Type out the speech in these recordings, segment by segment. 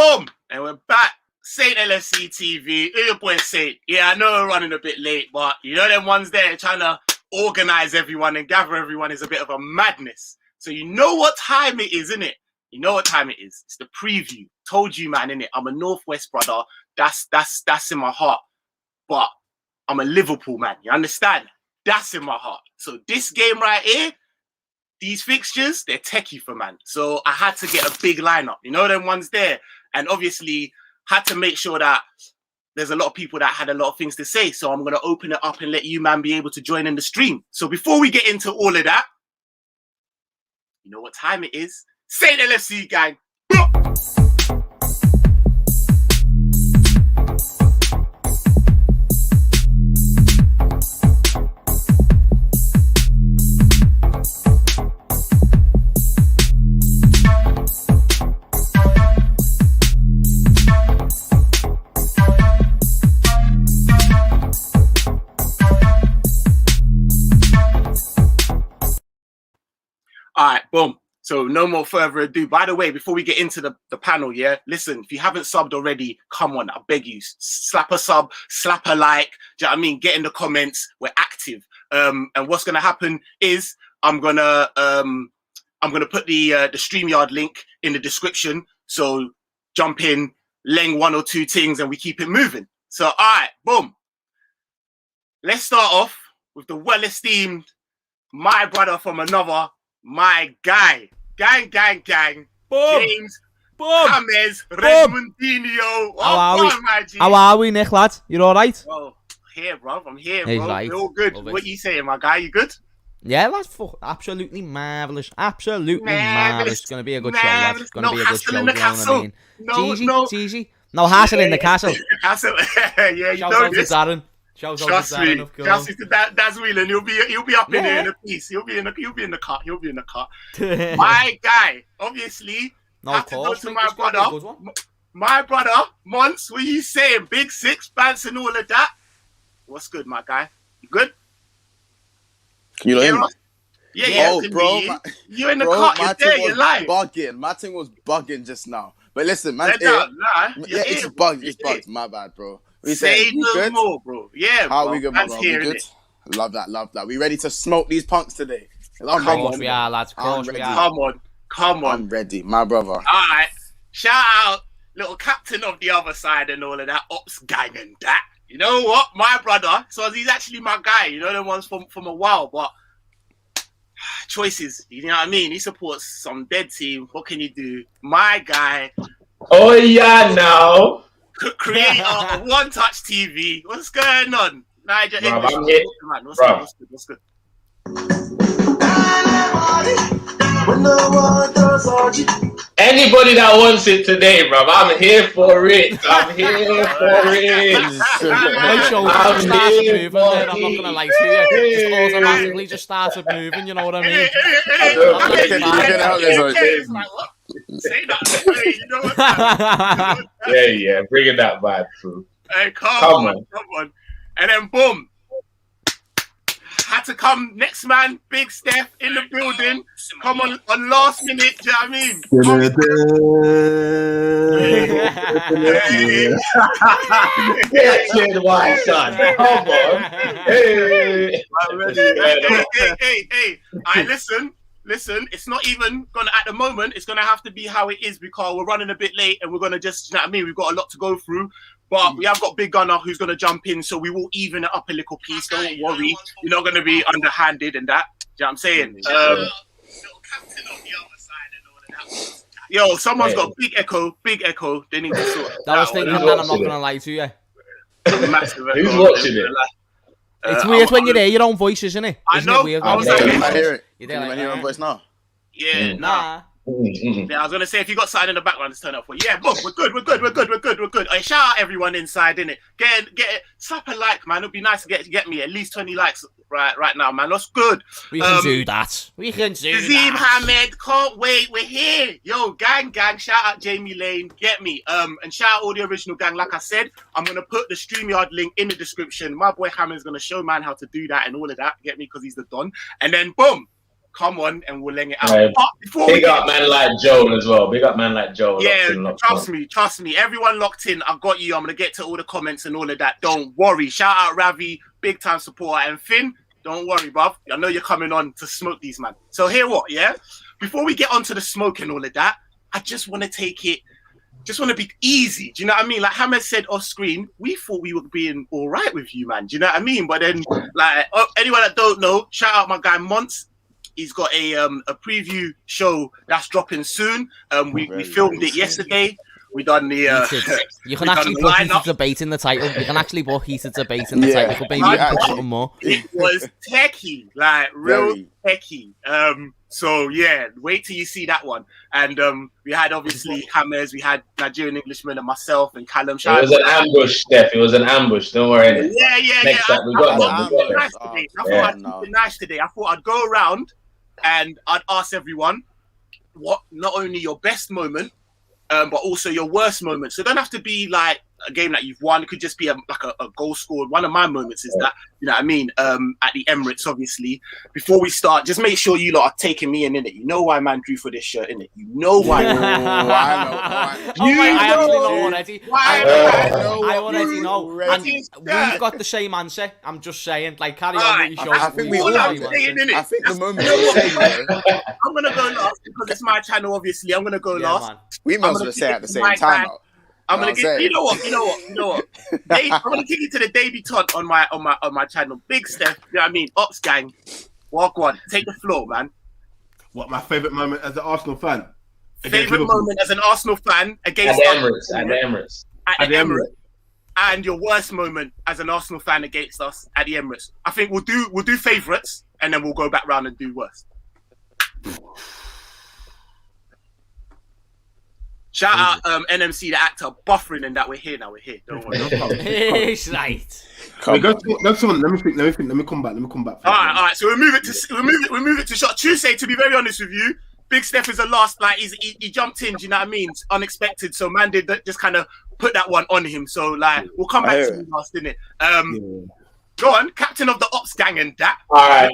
Boom! And we're back. Saint LFCTV. Your boy Saint. Yeah, I know we're running a bit late, but you know them ones there trying to organize everyone and gather everyone is a bit of a madness. So you know what time it is, innit? You know what time it is. It's the preview. Told you, man, innit? I'm a Northwest brother. That's in my heart. But I'm a Liverpool man. You understand? That's in my heart. So this game right here, these fixtures, they're techie for man. So I had to get a big lineup. You know them ones there? And obviously had to make sure that there's a lot of people that had a lot of things to say. So I'm going to open it up and let you, man, be able to join in the stream. So before we get into all of that, you know what time it is? Saint LFC, gang. All right, boom. So no more further ado. By the way, before we get into the panel, yeah, listen, if you haven't subbed already, come on, I beg you, slap a sub, slap a like. Do you know what I mean? Get in the comments. We're active. And what's gonna happen is I'm gonna put the StreamYard link in the description. So jump in, leng one or two things, and we keep it moving. So all right, boom. Let's start off with the well-esteemed, my brother from another. My guy, gang, boom. James, boom. James, Redmondinho. How are we, Nick, lad? You all right? Well, here, bro. I'm here, He's bro. right. You're all good. What you saying, my guy? You good? Yeah, lad. Absolutely marvellous. Absolutely marvellous. It's going to be a good show, lad. It's going to be a good show, you know what I mean? It's easy. No hassle in the castle. Hassle. Yeah, you know this. Darren. Trust me, that's Whelan. He'll be up in there in a piece. He'll be in the car. My guy, obviously, no, have to go to my brother. My brother, Mons, what you saying? Big Six, Bants and all of that. What's good, my guy? You good? You know him? Yeah, bro. You're in the car. You're there. You're live. Bugging. My thing was bugging just now. But listen, man. It's bugged. It's bugged. My bad, bro. Say no more, bro. Yeah, how bro. we good, bro? We good? Love that. We ready to smoke these punks today? Of course we are, lads. Come on. I'm ready, my brother. All right. Shout out, little captain of the other side and all of that, ops gang and that. You know what? My brother, so he's actually my guy. You know the ones from a while, but choices. You know what I mean? He supports some dead team. What can you do? My guy. Oh, yeah, now. Creator of One Touch TV. What's going on? Nigel English. Man. What's good? Anybody that wants it today, bro, I'm here for it. I'm not gonna lie to you. Just automatically just started moving. You know what I mean? Say that. You know what? Yeah, bringing that vibe through. Hey, come on. And then boom. Had to come next man, Big Steph in the building. Come on last minute, do you know what I mean? White son. Come on. Hey. Alright, listen, it's not even gonna at the moment, it's gonna have to be how it is because we're running a bit late and we're gonna just, you know what I mean? We've got a lot to go through. But we have got Big Gunner who's going to jump in, so we will even it up a little piece. Don't worry. You're not going to be underhanded and that. Do you know what I'm saying? Yo, someone's got big echo. They need to sort that. I was thinking, man, I'm not going to lie to you. Massive echo. Who's watching it? It's weird when you hear your own voice, isn't it? I know. I hear it. Can you hear your own voice now? Yeah, nah. Yeah, I was gonna say if you got something in the background, just turn it off. Yeah, boom, we're good. Hey, shout out everyone inside, innit? Get it, slap a like, man. It'd be nice to get me at least 20 likes right now, man. That's good. We can do that. Azim Hamed, can't wait. We're here. Yo, gang. Shout out Jamie Lane. Get me. And shout out all the original gang. Like I said, I'm gonna put the StreamYard link in the description. My boy Hammond's gonna show man how to do that and all of that. Get me? Because he's the don. And then boom. come on and we'll leng it out. Right. But before Big up man like Joel as well. Big up man like Joel. Yeah, trust me. Everyone locked in. I got you. I'm gonna get to all the comments and all of that. Don't worry. Shout out Ravi, big time supporter, and Finn. Don't worry, bruv. I know you're coming on to smoke these, man. So here what, yeah? Before we get onto the smoke and all of that, I just want to take it, just want to be easy. Do you know what I mean? Like Hamed said off screen, we thought we were being all right with you, man. Do you know what I mean? But then, like, anyone that don't know, shout out my guy Monts. He's got a preview show that's dropping soon. We filmed it yesterday. We done the you can actually put heated debate in the title. You can actually put heated debate in the title. Maybe you can put something more. It was techie, like real techie. So yeah, wait till you see that one. And we had obviously Hammers, we had Nigerian Englishman and myself and Callum. It was an ambush, Steph. It was an ambush. Don't worry. Yeah. Next time we got them. I thought I'd keep it nice today. I thought I'd go around and I'd ask everyone what not only your best moment, but also your worst moment. So it don't have to be like a game that you've won. It could just be like a goal scored. One of my moments is that, you know what I mean, at the Emirates, obviously. Before we start, just make sure you lot are taking me in it. You know why man drew for this shirt, innit? You know why. I actually know already. I already know. And we've got the same answer. I'm just saying, like, carry on with your show. I think we all have it. I think the moment I'm going to go last because it's my channel, obviously. I'm going to go last. Man. We might as well say at the same time. I'm gonna get. You know what? I'm gonna kick it to the debutante on my channel. Big Steph. You know what I mean? Ops gang. Walk on. Take the floor, man. What my favourite moment as an Arsenal fan? Favorite moment as an Arsenal fan against At the Emirates. And your worst moment as an Arsenal fan against us at the Emirates. I think we'll do favourites and then we'll go back round and do worst. Shout out NMC, the actor, buffering and that we're here now. We're here. Don't worry. It's right. Let me think. Let me come back. All right. So we move it to shot Tuesday. To be very honest with you, Big Steph is the last. Like he jumped in. Do you know what I mean? It's unexpected. So man did just kind of put that one on him. So like we'll come back to you last, innit? Go on, captain of the ops gang and that. All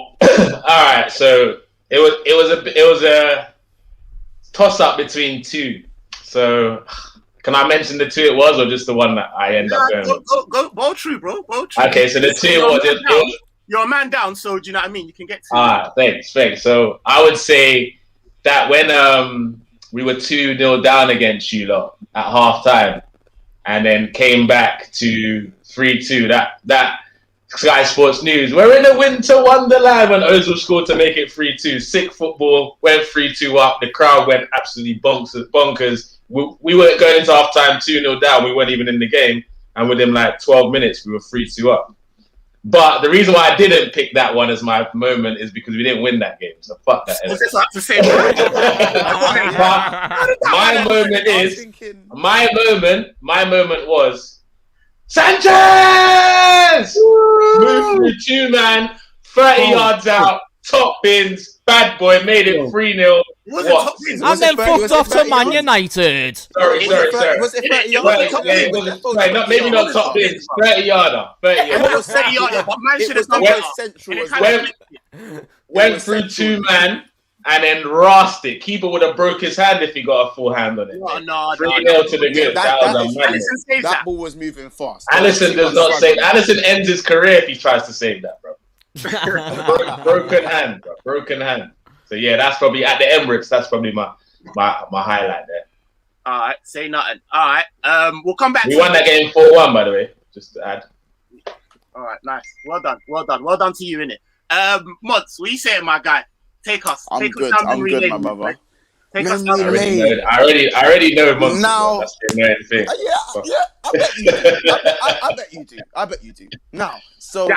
right. So it was a toss up between two. So, can I mention the two it was, or just the one that I end up going with? Go true, bro. Go true. Okay, so the two was... You're a man down, so do you know what I mean? You can get to it. Thanks. So, I would say that when we were 2-0 down against you lot at half-time, and then came back to 3-2, that Sky Sports News, we're in a winter wonderland when Ozil scored to make it 3-2. Sick football, went 3-2 up. The crowd went absolutely bonkers. We weren't going into half-time 2-0 down. We weren't even in the game. And within like 12 minutes, we were 3-2 up. But the reason why I didn't pick that one as my moment is because we didn't win that game. So fuck that. My moment was Sanchez! Moved through 2-man, 30 yards out, top bins, bad boy, made it 3-0. And then fucked off to Man United. Sorry. Was it 30 yards? Maybe not top bins, 30 yarder. 30 yarder. But man should have done Went through 2-man. And then rasped it. Keeper would have broke his hand if he got a full hand on it. No. 3-0 to the good. That ball was moving fast. Alisson does not save. Alisson ends his career if he tries to save that, bro. Broken hand. So yeah, that's probably at the Emirates. That's probably my highlight there. All right, say nothing. All right, we'll come back. We won that game 4-1, by the way. Just to add. All right, nice. Well done to you, innit? Mods, what you saying, my guy? Take us. I'm good, my brother. Take us down. I already know Monster. Now, that's the main thing. I bet you do. Now, so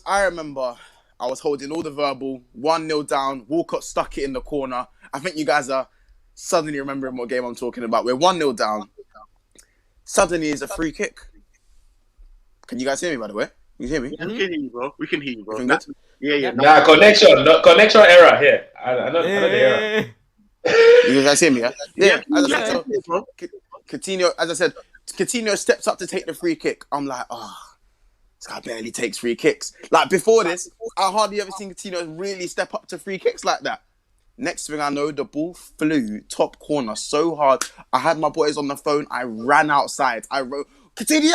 I remember I was holding all the verbal, 1-0 down, Walcott stuck it in the corner. I think you guys are suddenly remembering what game I'm talking about. We're 1-0 down. Suddenly is a free kick. Can you guys hear me, by the way? You hear me? We can hear you, bro. Yeah. Nah, connection error here. I know the error. You guys hear me? Yeah. Coutinho, as I said, Coutinho steps up to take the free kick. I'm like, this guy barely takes free kicks. Like before this, I hardly ever seen Coutinho really step up to free kicks like that. Next thing I know, the ball flew top corner so hard. I had my boys on the phone. I ran outside. I wrote, Coutinho!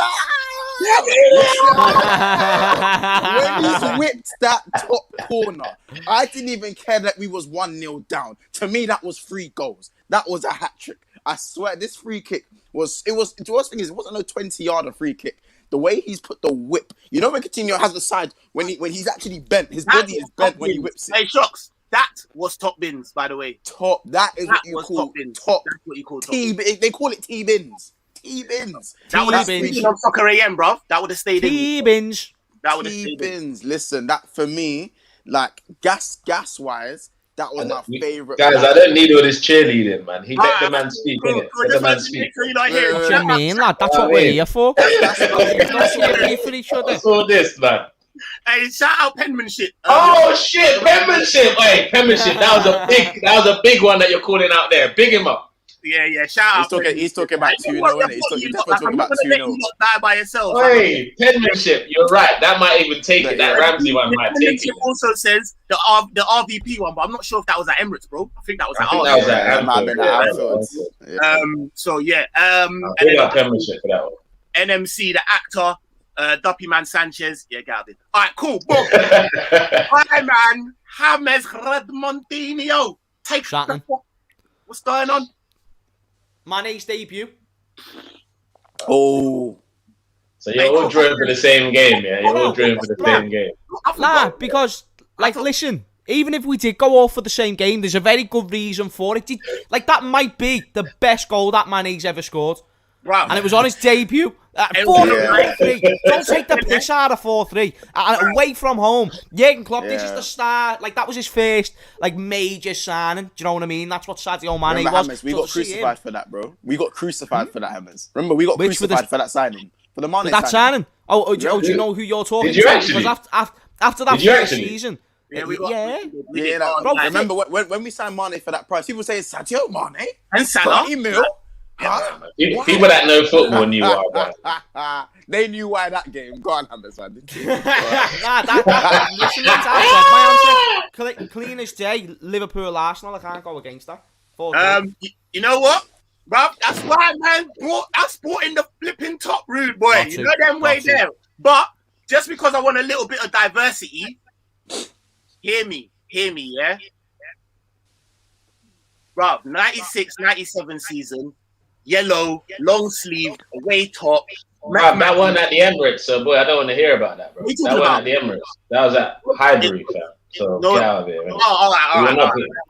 When he whipped that top corner, I didn't even care that we was 1-0 down. To me, that was 3 goals. That was a hat-trick. I swear, this free kick the worst thing is, it wasn't no 20-yarder free kick. The way he's put the whip, you know when Coutinho has the side, when he's actually bent, his body is bent when he whips it. Hey, Shocks, that was top bins, by the way. That is what you call top. That's what you call top. They call it T-bins. T-bins. That would have stayed on Soccer AM, bro. That would have stayed in. T-bins. That would have stayed in. T-bins. Listen, that for me, like gas-wise, that was my favourite. Guys, I don't need all this cheerleading, man. Let the man speak, innit? Let the man speak. What do you mean, lad? That's what we're here for. That's what we're here for each other. What's all this, man? Hey, shout out penmanship. Oh shit, penmanship. Hey, penmanship. That was a big one that you're calling out there. Big him up. Yeah, shout out. He's talking about 2-0, innit? He's talking about 2-0. You not die by yourself. Hey, penmanship. You're right. That might even take it. That Ramsey one might take it. Also says the RVP one, but I'm not sure if that was at Emirates, bro. I think that was at Anfield. So yeah. Big up penmanship for that one. NMC, the actor. Duppy Man Sanchez, yeah, get out of it. All right, cool. Boom. Hi, man. James Redmontinho. What's going on? Mane's debut. Oh. So you're all drawing for the same game, yeah? You're all drawing for the same game. Nah, because, listen, even if we did go off for the same game, there's a very good reason for it. That might be the best goal that Mane's ever scored. Right. And it was on his debut. 4-3. Don't take the piss out of 4-3. And away from home. Jurgen Klopp, this is the start. That was his first, major signing. Do you know what I mean? That's what Sadio Mane was. Hammers, we got crucified for that, bro. We got crucified for that, Hammers. Remember, we got crucified for that signing. For the Mane signing. Do you know who you're talking to? Because after that first season... Bro, remember when we signed Mane for that price, people say Sadio Mane and Salah. 30 mil. People that know football knew why. They knew why that game. Go on, Hammers, man. Listen, my answer. Clean as day. Liverpool, Arsenal. I can't go against that. You know what, bruv? That's why, man. That's brought in the flipping top rude boy. You know them way there. But just because I want a little bit of diversity, hear me, yeah. Bruv, 96-97 season. Yellow, long sleeve, away top. That one at the Emirates, so boy, I don't want to hear about that, bro. That one at the Emirates. That was at Highbury, fam. So get out of here, man. All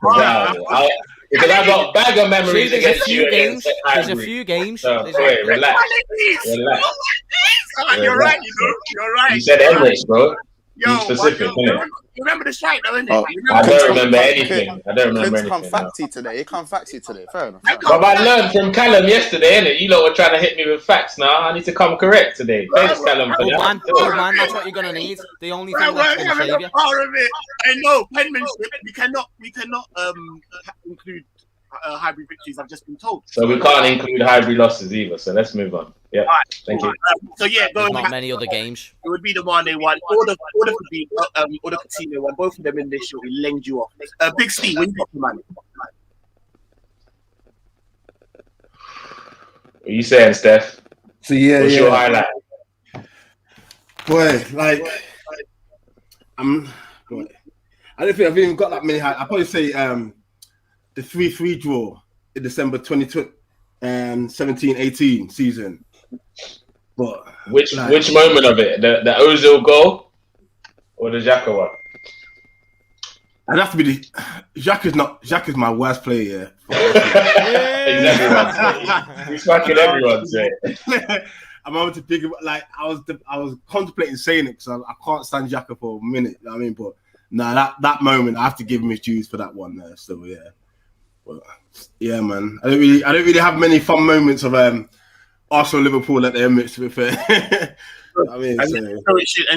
right. Because I got a bag of memories against you against Highbury. There's a few games. So, wait, relax. You're right, you're right. You said Emirates, bro. Be specific, innit? You remember the strike, though, innit? I don't remember anything. It can't fact you today. Fair enough. But I learned from Callum yesterday, innit? You lot were trying to hit me with facts now. I need to come correct today. Thanks, Callum, for that. Man, that's what you're going to need. The only thing that's going to save you. I know, penmanship. We cannot include Highbury victories, I've just been told. So we can't include Highbury losses either, so let's move on. Yeah, thank you. So yeah, there's not many other games. It would be the Mane one, or the Coutinho one. Both of them in this show, we lenged you off. Big Steve, when you got the Mane. What are you saying, Steph? So what's your highlight? Boy, I don't think I've even got that many highlights. I'd probably say the 3-3 draw in December 2020 and 17-18 season. But which moment of it? The Ozil goal or the Xhaka one? I'd have to be the Xhaka is my worst player. He's fucking everyone say. I'm able to think about I was contemplating saying it because I can't stand Xhaka for a minute. You know what I mean, but that moment I have to give him his dues for that one there. So yeah. But, yeah, man. I don't really have many fun moments of Arsenal Liverpool at the Emirates. To be fair, I mean,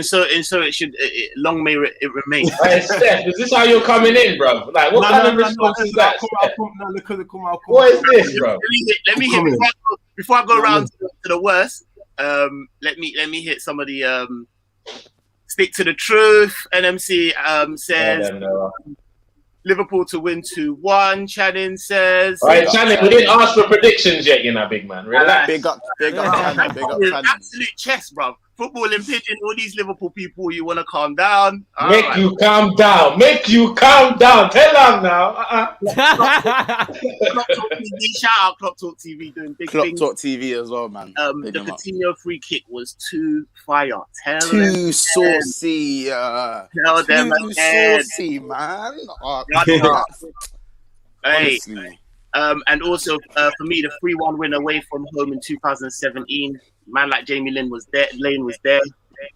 so it should. Long may it remain. Hey, Steph, is this how you're coming in, bro? Like, what kind of response is that? What is this, bro? Let me hit before I go around to the worst. Let me hit some of the Stick to the truth. NMC says Yeah, no. Liverpool to win 2-1. Channing says. All right, Channing, we didn't ask for predictions yet, big man. Relax. Big up, Channing. Big up, Channing. Absolute chess, bro. Football and pigeon, all these Liverpool people, you want to calm down. Make you calm down. Tell them now. Clock Talk TV, shout out Clock Talk TV doing big Clock things. Talk TV as well, man. The Coutinho free kick was too fire. Too saucy. Tell them Too saucy, man. Hey. Honestly. And also for me, the 3-1 win away from home in 2017. Man like Jamie Lane was there.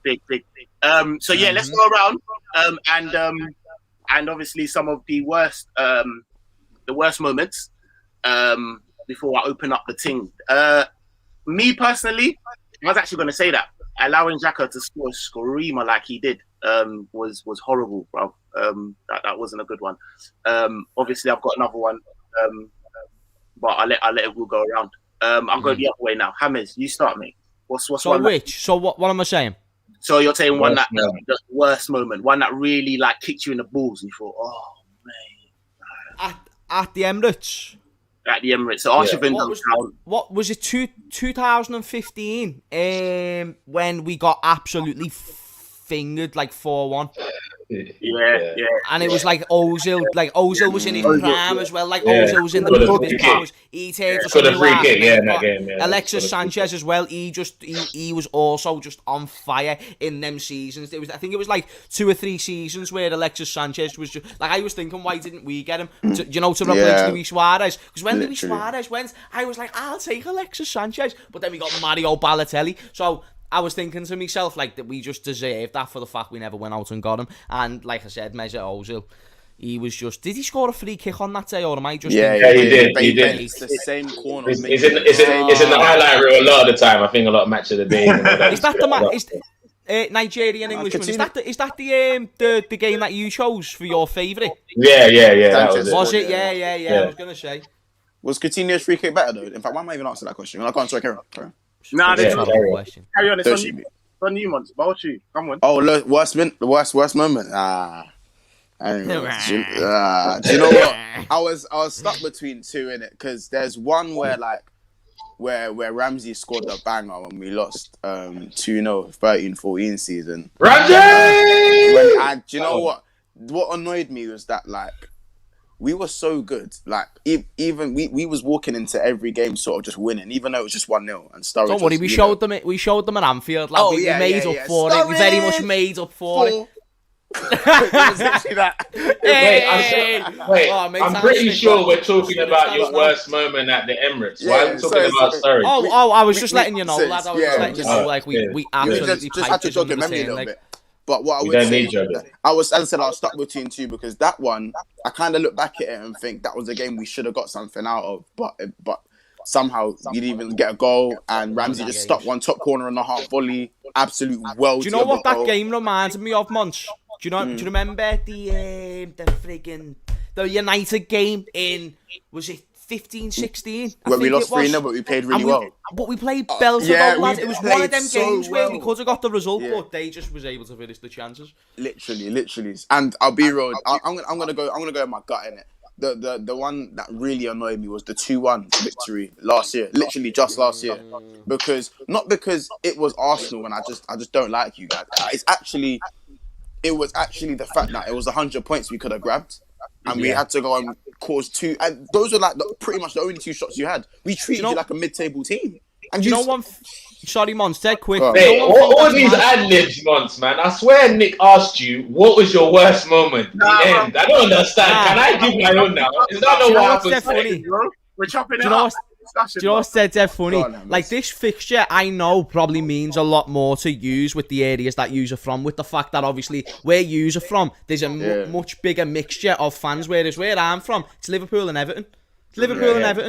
Big. So yeah, let's go around. And obviously some of the worst moments. Before I open up the thing. Me personally, I was actually going to say that allowing Xhaka to score a screamer like he did was horrible, bro. That wasn't a good one. Obviously, I've got another one, but I'll let it go around. I'll go the other way now. James, you start, mate. What's so one? Which? So what am I saying? So you're saying one that the worst moment, one that really like kicked you in the balls, and you thought, oh man, At the Emirates. At the Emirates. So Arshavin doesn't count. What was it? 2015. When we got absolutely fingered like 4-1. Yeah. And it was like Ozil. Like Ozil was in his prime as well. Like Ozil was in the middle of his powers. He takes us for the free kick, in that game. Yeah. Alexis Sanchez as well. He was also just on fire in them seasons. I think it was like 2 or 3 seasons where Alexis Sanchez was just like, I was thinking, why didn't we get him? To replace Luis Suarez? Because when Luis Suarez went, I was like, I'll take Alexis Sanchez. But then we got Mario Balotelli. So I was thinking to myself, like, that we just deserved that for the fact we never went out and got him. And like I said, Mesut Ozil, he was just... Did he score a free kick on that day, or am I just... Yeah, he did. It's the same corner. It's in the highlight reel a lot of the time. I think a lot of match of the day. Is that the Nigerian Englishman? Is that the game that you chose for your favourite? Yeah. That was it? Yeah. I was going to say. Was Coutinho's free kick better, though? In fact, why am I even answering that question? Well, I can't, sorry, Karen. Nah, that's not a question. Carry on, it's on you, man. About you. Come on. Oh, the worst moment. Do you know what? I was stuck between two in it because there's one where Ramsey scored the banger when we lost 2-0 13-14 season. Ramsey! Do you know what? What annoyed me was that we were so good. Like even we was walking into every game sort of just winning, even though it was just 1-0. And Sturridge. Don't worry, we showed them at Anfield. Like, we made up for it. We very much made up for it. It was literally that. I'm pretty sure we're talking about your worst moment at the Emirates. Why are we talking about Sturridge? Oh, I was just letting you know, lad. I was just letting you know, like we absolutely just had to jog your memory a little bit. But what I would say, I was stuck between two because that one, I kind of look back at it and think that was a game we should have got something out of, but somehow you didn't even get a goal, and Ramsey just stuck one top corner on the half volley, absolute world. Do you know what that game reminded me of, Munch? Do you remember the United game in, was it 15-16? When we lost 3-0, but we played really well. But we played bells about, lad. It was one of them so games where we well. could have got the result, but they just was able to finish the chances. Literally. And I'll be real. I'm gonna go with my gut in it. The one that really annoyed me was the 2-1 victory last year. Literally just last year, not because it was Arsenal and I just don't like you guys. It was actually the fact that it was 100 points we could have grabbed. And we had to go and cause 2, and those were pretty much the only 2 shots you had. We treated you like a mid-table team. And you know one? Sorry, Mons, dead quick. Hey, all these ad-libs, Mons, man. I swear Nick asked you, what was your worst moment? The end. I don't understand. Can I give my own now? Is that not what happens? Funny? We're chopping it up. Do you know what's dead funny? Like, this fixture, I know, probably means a lot more to use with the areas that yous are from, with the fact that, obviously, where yous are from, there's a much bigger mixture of fans, whereas where I'm from, it's Liverpool and Everton.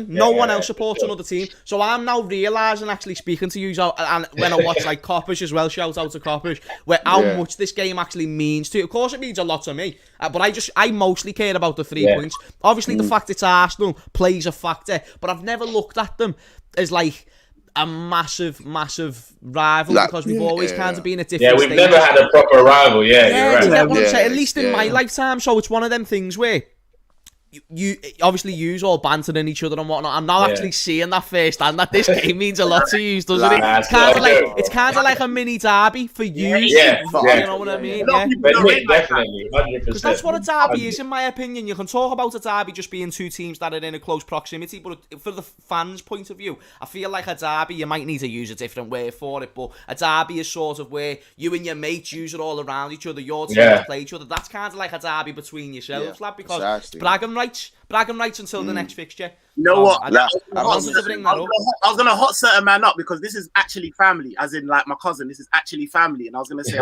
No one else supports another team. So I'm now realising, actually speaking to you, and when I watch like Coppers as well, shout out to Coppers, where how much this game actually means to you. Of course it means a lot to me, but I mostly care about the 3 points. Obviously the fact it's Arsenal plays a factor, but I've never looked at them as like a massive rival because we've always kind of been at different Yeah, we've stages. never had a proper rival. Yeah, you're right. Do you get what I'm saying? At least in my lifetime. So it's one of them things where you obviously use all bantering each other and whatnot. I'm now actually seeing that firsthand that this game means a lot to you, doesn't it? It's kind of like a mini derby for you. Yeah. You know what I mean? Definitely, 100%. Because that's what a derby is, in my opinion. You can talk about a derby just being two teams that are in a close proximity, but for the fans' point of view, I feel like a derby, you might need to use a different word for it, but a derby is sort of where you and your mates use it all around each other, your teams play each other. That's kind of like a derby between yourselves, lad, because bragging rights until the next fixture. You know what? I wanted to bring that up. I was gonna hot certain man up because this is actually family, as in like my cousin. This is actually family, and I was gonna say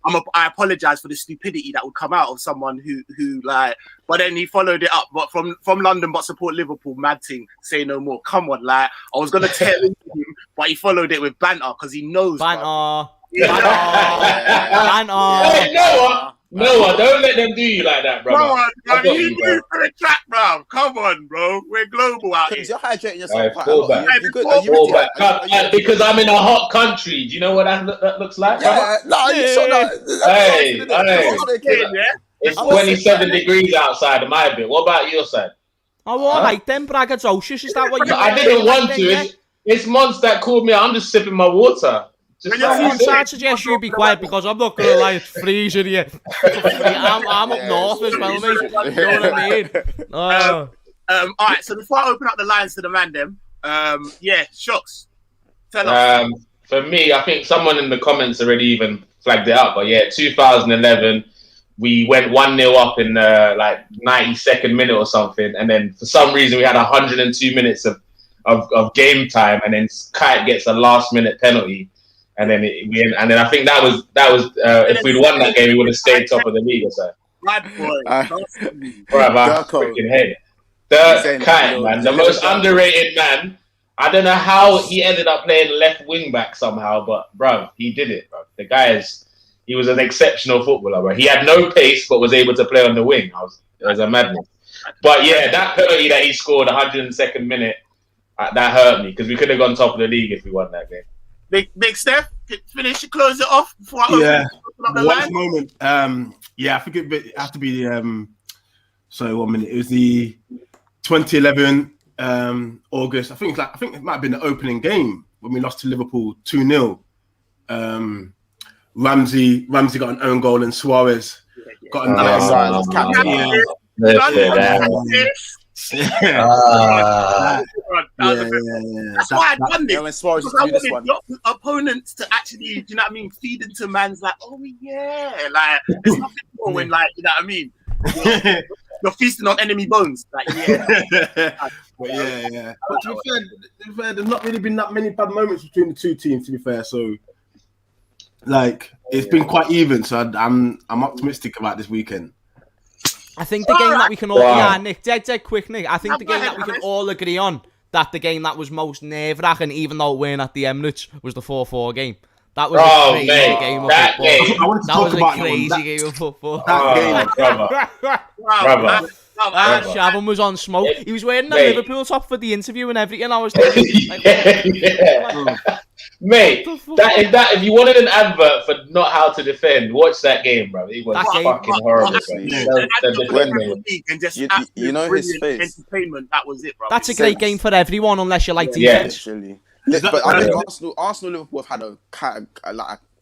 I apologize for the stupidity that would come out of someone who like. But then he followed it up, but from London, but support Liverpool. Mad thing, say no more. Come on, like I was gonna tell him, but he followed it with banter because he knows. Banter. Hey, Noah, don't let them do you like that, bro. Come on, bro. You do for the track, bro. Come on, bro. We're global out here. You're hydrating yourself quite a Fall lot. back. Are you good? Are you ready? Because I'm in a hot country. Do you know what that looks like, bro? Yeah, no, you sure not. Hey. It's 27 degrees outside of my bit. What about your side? Oh, all right then, braggadocious. Is that what you? I didn't want to. It's Mons that called me. I'm just sipping my water. I'd suggest you be quiet because I'm not gonna lie, it's freezing here. I'm up north as well, mate. You know what I mean? All right. So before I open up the lines to the man, Shocks. Tell us. For me, I think someone in the comments already even flagged it up. But yeah, 2011, we went 1-0 up in like 92nd minute or something, and then for some reason we had 102 minutes of game time, and then Kite gets a last minute penalty. And then I think that was if we'd won that game, we would have stayed top of the league or so. Bad boy. Freaking head. Dirk Kite, man, the most underrated man. I don't know how he ended up playing left wing back somehow, but bro, he did it, bro. The guy he was an exceptional footballer, bro. He had no pace, but was able to play on the wing. It was a madness. But yeah, that penalty that he scored 102nd minute, that hurt me because we could have gone top of the league if we won that game. Big Steph, close it off before I open up the line. Moment. I think it have to be sorry, 1 minute. It was the 2011 August. I think it might have been the opening game when we lost to Liverpool 2-0. Ramsey got an own goal and Suarez got a That's why I done this. Because I wanted your opponents to actually, you know what I mean, feed into man's like, oh yeah, like there's nothing wrong when, like, you know what I mean, you're feasting on enemy bones, like But But to be fair, there's not really been that many bad moments between the two teams. To be fair, so like it's been quite even. So I'm optimistic about this weekend. I think the game that we can all, Nick, dead quick, Nick. I think the game that we can all agree on that the game that was most nerve-wracking, even though it weren't at the Emirates, was the 4-4 game. That was a crazy game of football. That was a crazy game of football. Brother. Shavon was on smoke. He was wearing a Liverpool top for the interview and everything. I was thinking, mate, that if you wanted an advert for not how to defend, watch that game, bro. It was fucking horrible. You know his face. Entertainment. That was it, bro. That's a great game for everyone, unless you like defense. But I think Arsenal, Liverpool have had a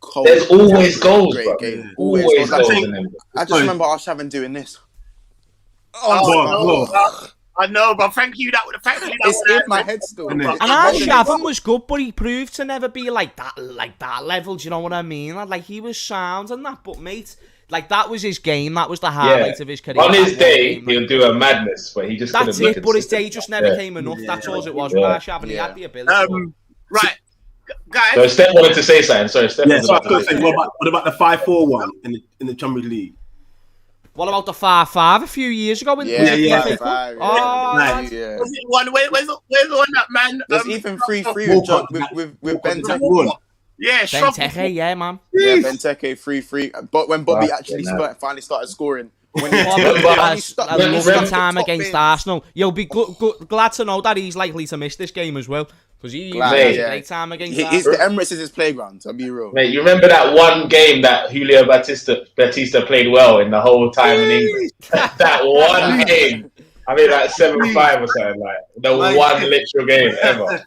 cold. There's always goals, bro. Game. Always goals. I just remember Arshavon doing this. I know, but thank you. It's in my head still. And Arshavon was good, but he proved to never be like that level. Do you know what I mean? Like he was sound and that, but mate, like that was his game. That was the highlight of his career. On his day, he'll do a madness, but he just that's it. But his day just never came enough. That's all it was. With Arshavon, he had the ability. Right, guys. So Steph wanted to say something. Sorry, Steph. Yeah, so I was going to say, what about the 5-4 one in the Champions League? What about the 5-5 a few years ago? Was it one? Where's the one that man? There's even 3-3 with Benteke. Yeah, Benteke, yeah, man. Yeah, Benteke 3-3. But when Bobby actually finally started scoring. When he a lovely time against Arsenal. You'll be glad to know that he's likely to miss this game as well. Because he Glad, has a yeah. great time against It's that. the Emirates is his playground. I'll be real. Mate, you remember that one game that Julio Batista played well in the whole time in England? That one game. I mean, like 7-5 or something, like the one literal game ever.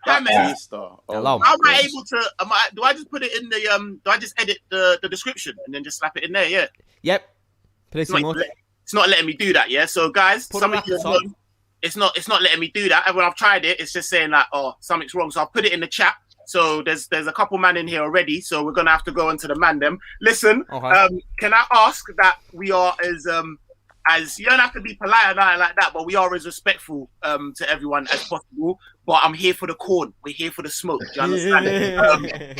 Batista. Hello. How am I able to? Do I just put it in the? Do I just edit the description and then just slap it in there? Yeah. Yep. Pretty much. It's not letting me do that. Yeah. So guys, Put it at the top. It's not letting me do that. When I've tried it, it's just saying like, oh, something's wrong. So I'll put it in the chat. So there's a couple man in here already. So we're gonna have to go into the man them. Listen, can I ask that we are as you don't have to be polite or nothing like that, but we are as respectful to everyone as possible. But I'm here for the corn. We're here for the smoke. Do you understand?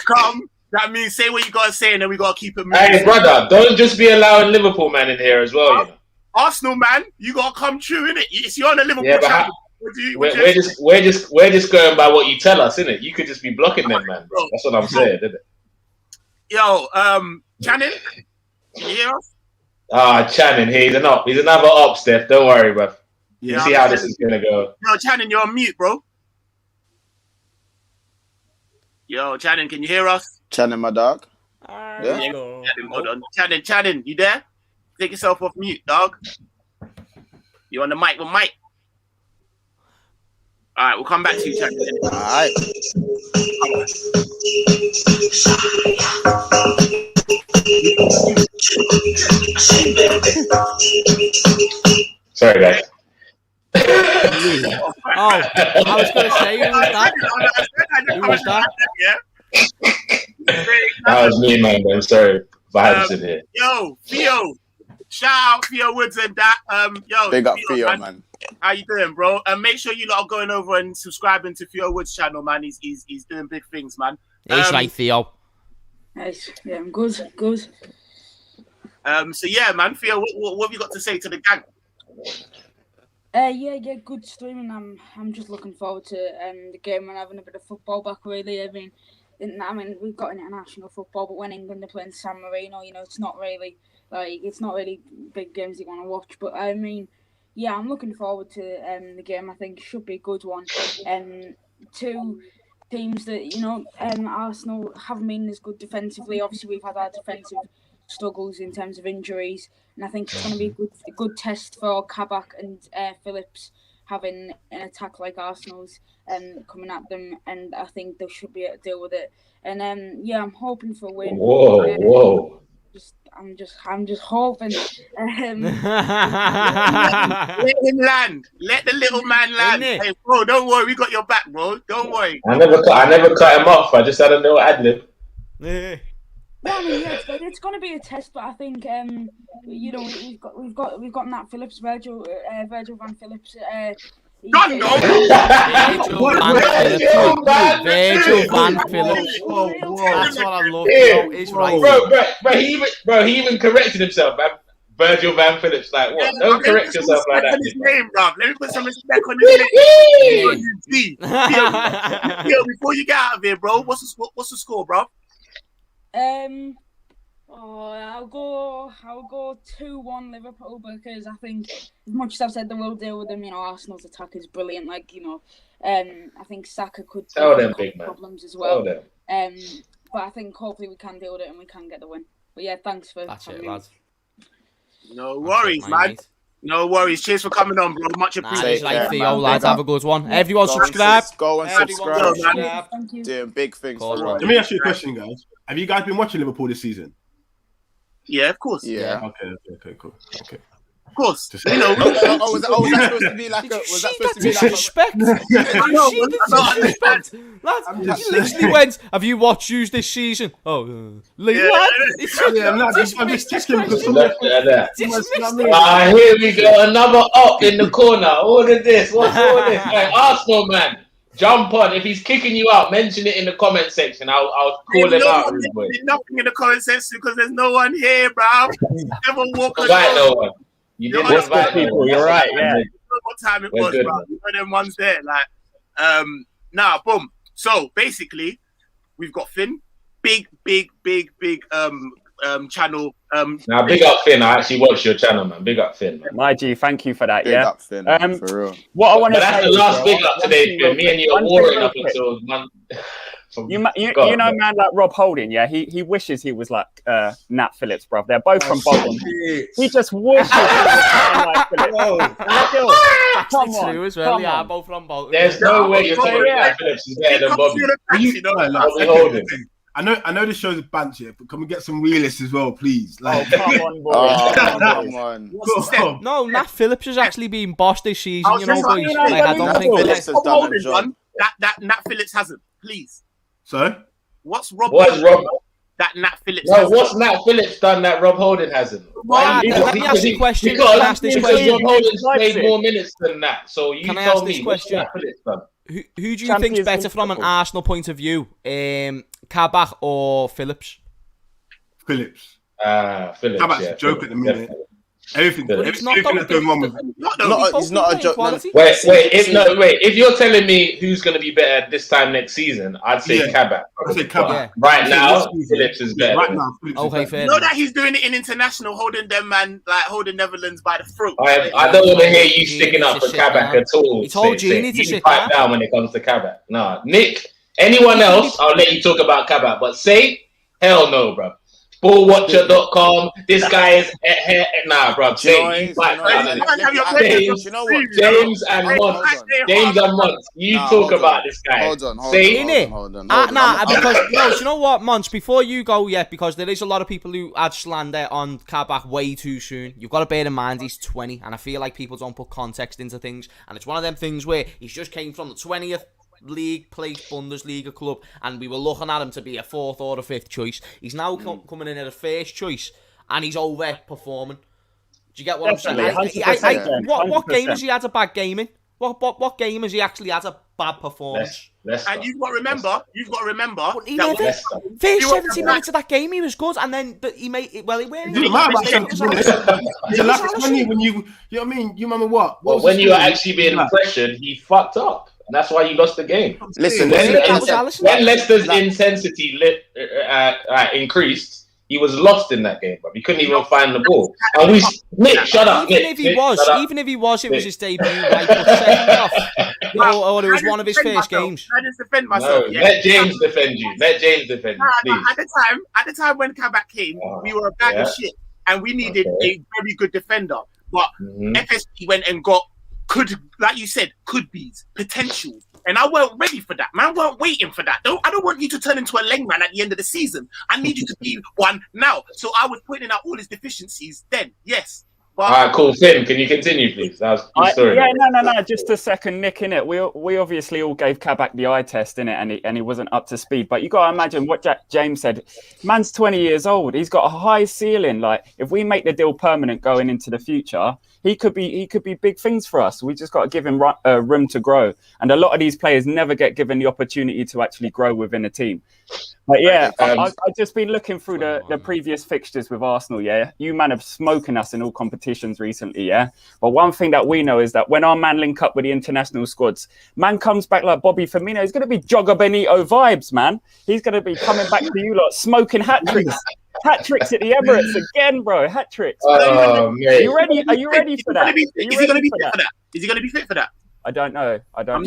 Come. That means say what you gotta say, and then we gotta keep it moving. Hey, brother, don't just be allowing Liverpool man in here as well. You know? Arsenal man, you gotta come true, innit? It's you're on the Liverpool channel. We're just going by what you tell us, innit? You could just be blocking them, man. That's what I'm saying, isn't it? Yo, Channing, can you hear us? Channing, he's another op, Steph. Don't worry, bro. You see how this is gonna go. Yo, Channing, you're on mute, bro. Yo, Channing, can you hear us? Channing, my dog. Yeah. Hold on. Channing, you there? Take yourself off mute, dog. You on the mic with Mike? All right, we'll come back to you, Channing. All right. Sorry, guys. I was going to say, who was that? Who was that? That was me, man. I'm sorry. Vibes in here. Yo, Theo. Shout out Theo Woods and that. Yo, Big up Theo, man. How you doing, bro? And make sure you lot are going over and subscribing to Theo Woods' channel, man. He's doing big things, man. He's right, Theo. Nice. Yeah, I'm good. So yeah, man, Theo, what have you got to say to the gang? Yeah, good streaming. I'm just looking forward to the game and having a bit of football back. Really, I mean, we've got international football, but when England are playing San Marino, it's not really big games you want to watch. But I mean, yeah, I'm looking forward to the game. I think it should be a good one. Two teams that Arsenal haven't been as good defensively. Obviously, we've had our defensive struggles in terms of injuries, and I think it's going to be a good test for Cabac and Phillips having an attack like Arsenal's coming at them, and I think they should be able to deal with it. And I'm hoping for a win. Whoa! I'm just hoping. Let him land. Let the little man land. Hey, bro, don't worry, we got your back, bro. Don't worry. I never cut him off. I just had a little ad lib. Well, I mean, yeah, it's going to be a test, but I think we've got Nat Phillips, Virgil Van Phillips. Virgil Van Phillips. That's what I love. He's right. Bro, he even corrected himself, man. Virgil Van Phillips, like what? Don't correct yourself like that. His name, bro. Let me put some respect on his name. Yo, before you get out of here, bro, what's the score, bro? I'll go 2-1 Liverpool, because I think as much as I've said they will deal with them, Arsenal's attack is brilliant. I think Saka could tell them big man problems as well. But I think hopefully we can deal with it and we can get the win. But yeah, thanks for having me. Lads. No worries, man. No worries. Cheers for coming on, bro. Much appreciated. Theo, lads. Have a good one. Everyone subscribe. Go and subscribe. Thank you. Doing big things. Let me ask you a question, guys. Have you guys been watching Liverpool this season? Yeah, of course. Yeah. Okay, cool. Okay. Of course. Was that supposed to be like a? Was that supposed to be like disrespect? Disrespect, lads. You literally went. Have you watched you this season? Oh, Lee, I'm just checking because here we go, another up in the corner. All of this. What's all this? Like, Arsenal man, jump on. If he's kicking you out, mention it in the comment section. I'll call him out. There's nothing in the comment section because there's no one here, bro. Never walk on. No one. You didn't invite people. You're right. Yeah. What time it was, bro? You know them ones there, boom. So basically, we've got Finn, big channel. Now, big up Finn. I actually watched your channel, man. Big up Finn, man. My G, thank you for that. Big up, Finn, for real. What I want to say. But that's the last big up today, Finn. Me and you are warring up until one. You know, man, like Rob Holding, yeah, he wishes he was like Nat Phillips, bruv. They're both from Bolton. He just wishes he was like Phillips. Come on, as well. Yeah, both from Bolton. There's no way you're saying Nat Phillips is better than Bobby. Bobby Holding. I know this show's a bunch here, but can we get some realists as well, please? Like, come on, boy. Come on. No, Nat Phillips has actually been boss this season. You know, boys. Like, I don't think Phillips has done a job. That Nat Phillips hasn't. Please. So? What's Rob? That Nat Phillips. No, what's Nat Phillips done that Rob Holding hasn't? Let me ask the question. Because Rob Holding's played more minutes than that. So you can I tell ask this me, question? what's Nat Phillips done? Who do you think's better from an Arsenal point of view? Cabac or Phillips? Phillips. Phillips. Cabac's a joke at the minute. Definitely. Everything that's going wrong with him. He's not a joke. Wait. If you're telling me who's going to be better this time next season, I'd say Cabac. I'd say Cabac. Right now, Phillips is better. Right now, Okay, fair. Know that he's doing it in international, holding them man, like holding Netherlands by the throat. I don't want to hear you sticking up for Cabac at all. He told you need to sit pipe down when it comes to Cabac. Nah, Nick. Anyone else? I'll let you talk about Cabac, but say hell no, bro. Ballwatcher.com. This guy is nah, bro. James and Monts. You talk about this guy. Hold on. Because no, do you know what, Monts? Before you go yet, because there is a lot of people who add slander on Cabac way too soon. You've got to bear in mind he's 20, and I feel like people don't put context into things, and it's one of them things where he's just came from the 20th league place Bundesliga club, and we were looking at him to be a 4th or a 5th choice. He's now coming in at a 1st choice, and he's overperforming. Do you get what I'm saying? What game has he had a bad game in? What game has he actually had a bad performance? And you've got to remember. He never, first 70 minutes of that game, he was good, and then he made it. Well, he didn't matter about 70 minutes. The last 20 when you know what I mean. You remember what? Well, when you were actually being pressured, he fucked up. That's why you lost the game. Listen, when Leicester's intensity increased, he was lost in that game, bro. He couldn't even find the ball. And Nick, shut up. Even if he was, it was his debut, right? But second off, or it was one of his first games. I just defend myself. No, let James defend you. Let James defend you, please. At the time when Cabac came, we were a bag of shit, and we needed a very good defender. But FSG went and got like you said, could be's, potential. And I weren't ready for that, man. I weren't waiting for that. I don't want you to turn into a leg man at the end of the season. I need you to be one now. So I was pointing out all his deficiencies then, yes. But, all right, cool. Finn, can you continue, please? That was good story. Yeah, no. Just a second, Nick, innit? We obviously all gave Cabac the eye test, innit? And he wasn't up to speed. But you got to imagine what James said. Man's 20 years old. He's got a high ceiling. Like, if we make the deal permanent going into the future, he could be big things for us. We just got to give him room to grow. And a lot of these players never get given the opportunity to actually grow within a team. But yeah, I've just been looking through the previous fixtures with Arsenal, yeah? You man have smoking us in all competitions recently, yeah? But one thing that we know is that when our man link up with the international squads, man comes back like Bobby Firmino. He's going to be Jogger Benito vibes, man. He's going to be coming back to you lot, smoking hat-tricks. Hat-tricks at the Emirates again, bro. Hat-tricks. Are you ready for that? Is he going to be fit for that? Is he going to be fit for that? I don't know. You man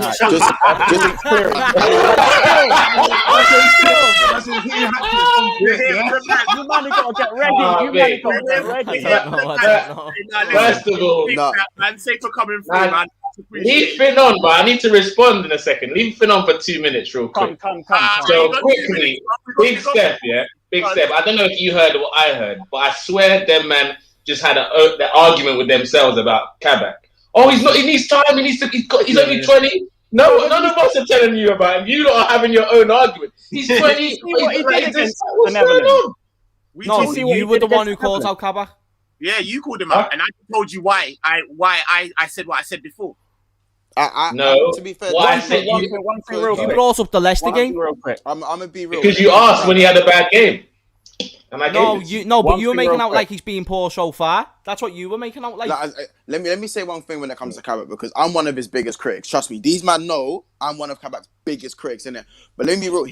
got to get ready. First of all, man, say for coming through, man. Leave Finn on, but I need to respond in a second. Leave Finn on for 2 minutes, real quick. Come. So quickly, big step, yeah? Big step. I don't know if you heard what I heard, but I swear them man just had an argument with themselves about Cabac. Oh, he's not. He needs time. He's only 20. No, none of us are telling you about him. You lot are having your own argument. He's 20. What's going on? No, you were the one who called out Cabac. Yeah, you called him out, and I told you why I said what I said before. No. To be fair, one thing real quick. You brought up the Leicester game. Real quick. I'm gonna be real. Because you asked when he had a bad game. But you were making out like he's being poor so far. That's what you were making out like. Let me say one thing when it comes to Cabac, because I'm one of his biggest critics. Trust me, these man know I'm one of Cabac's biggest critics, innit? But let me be real.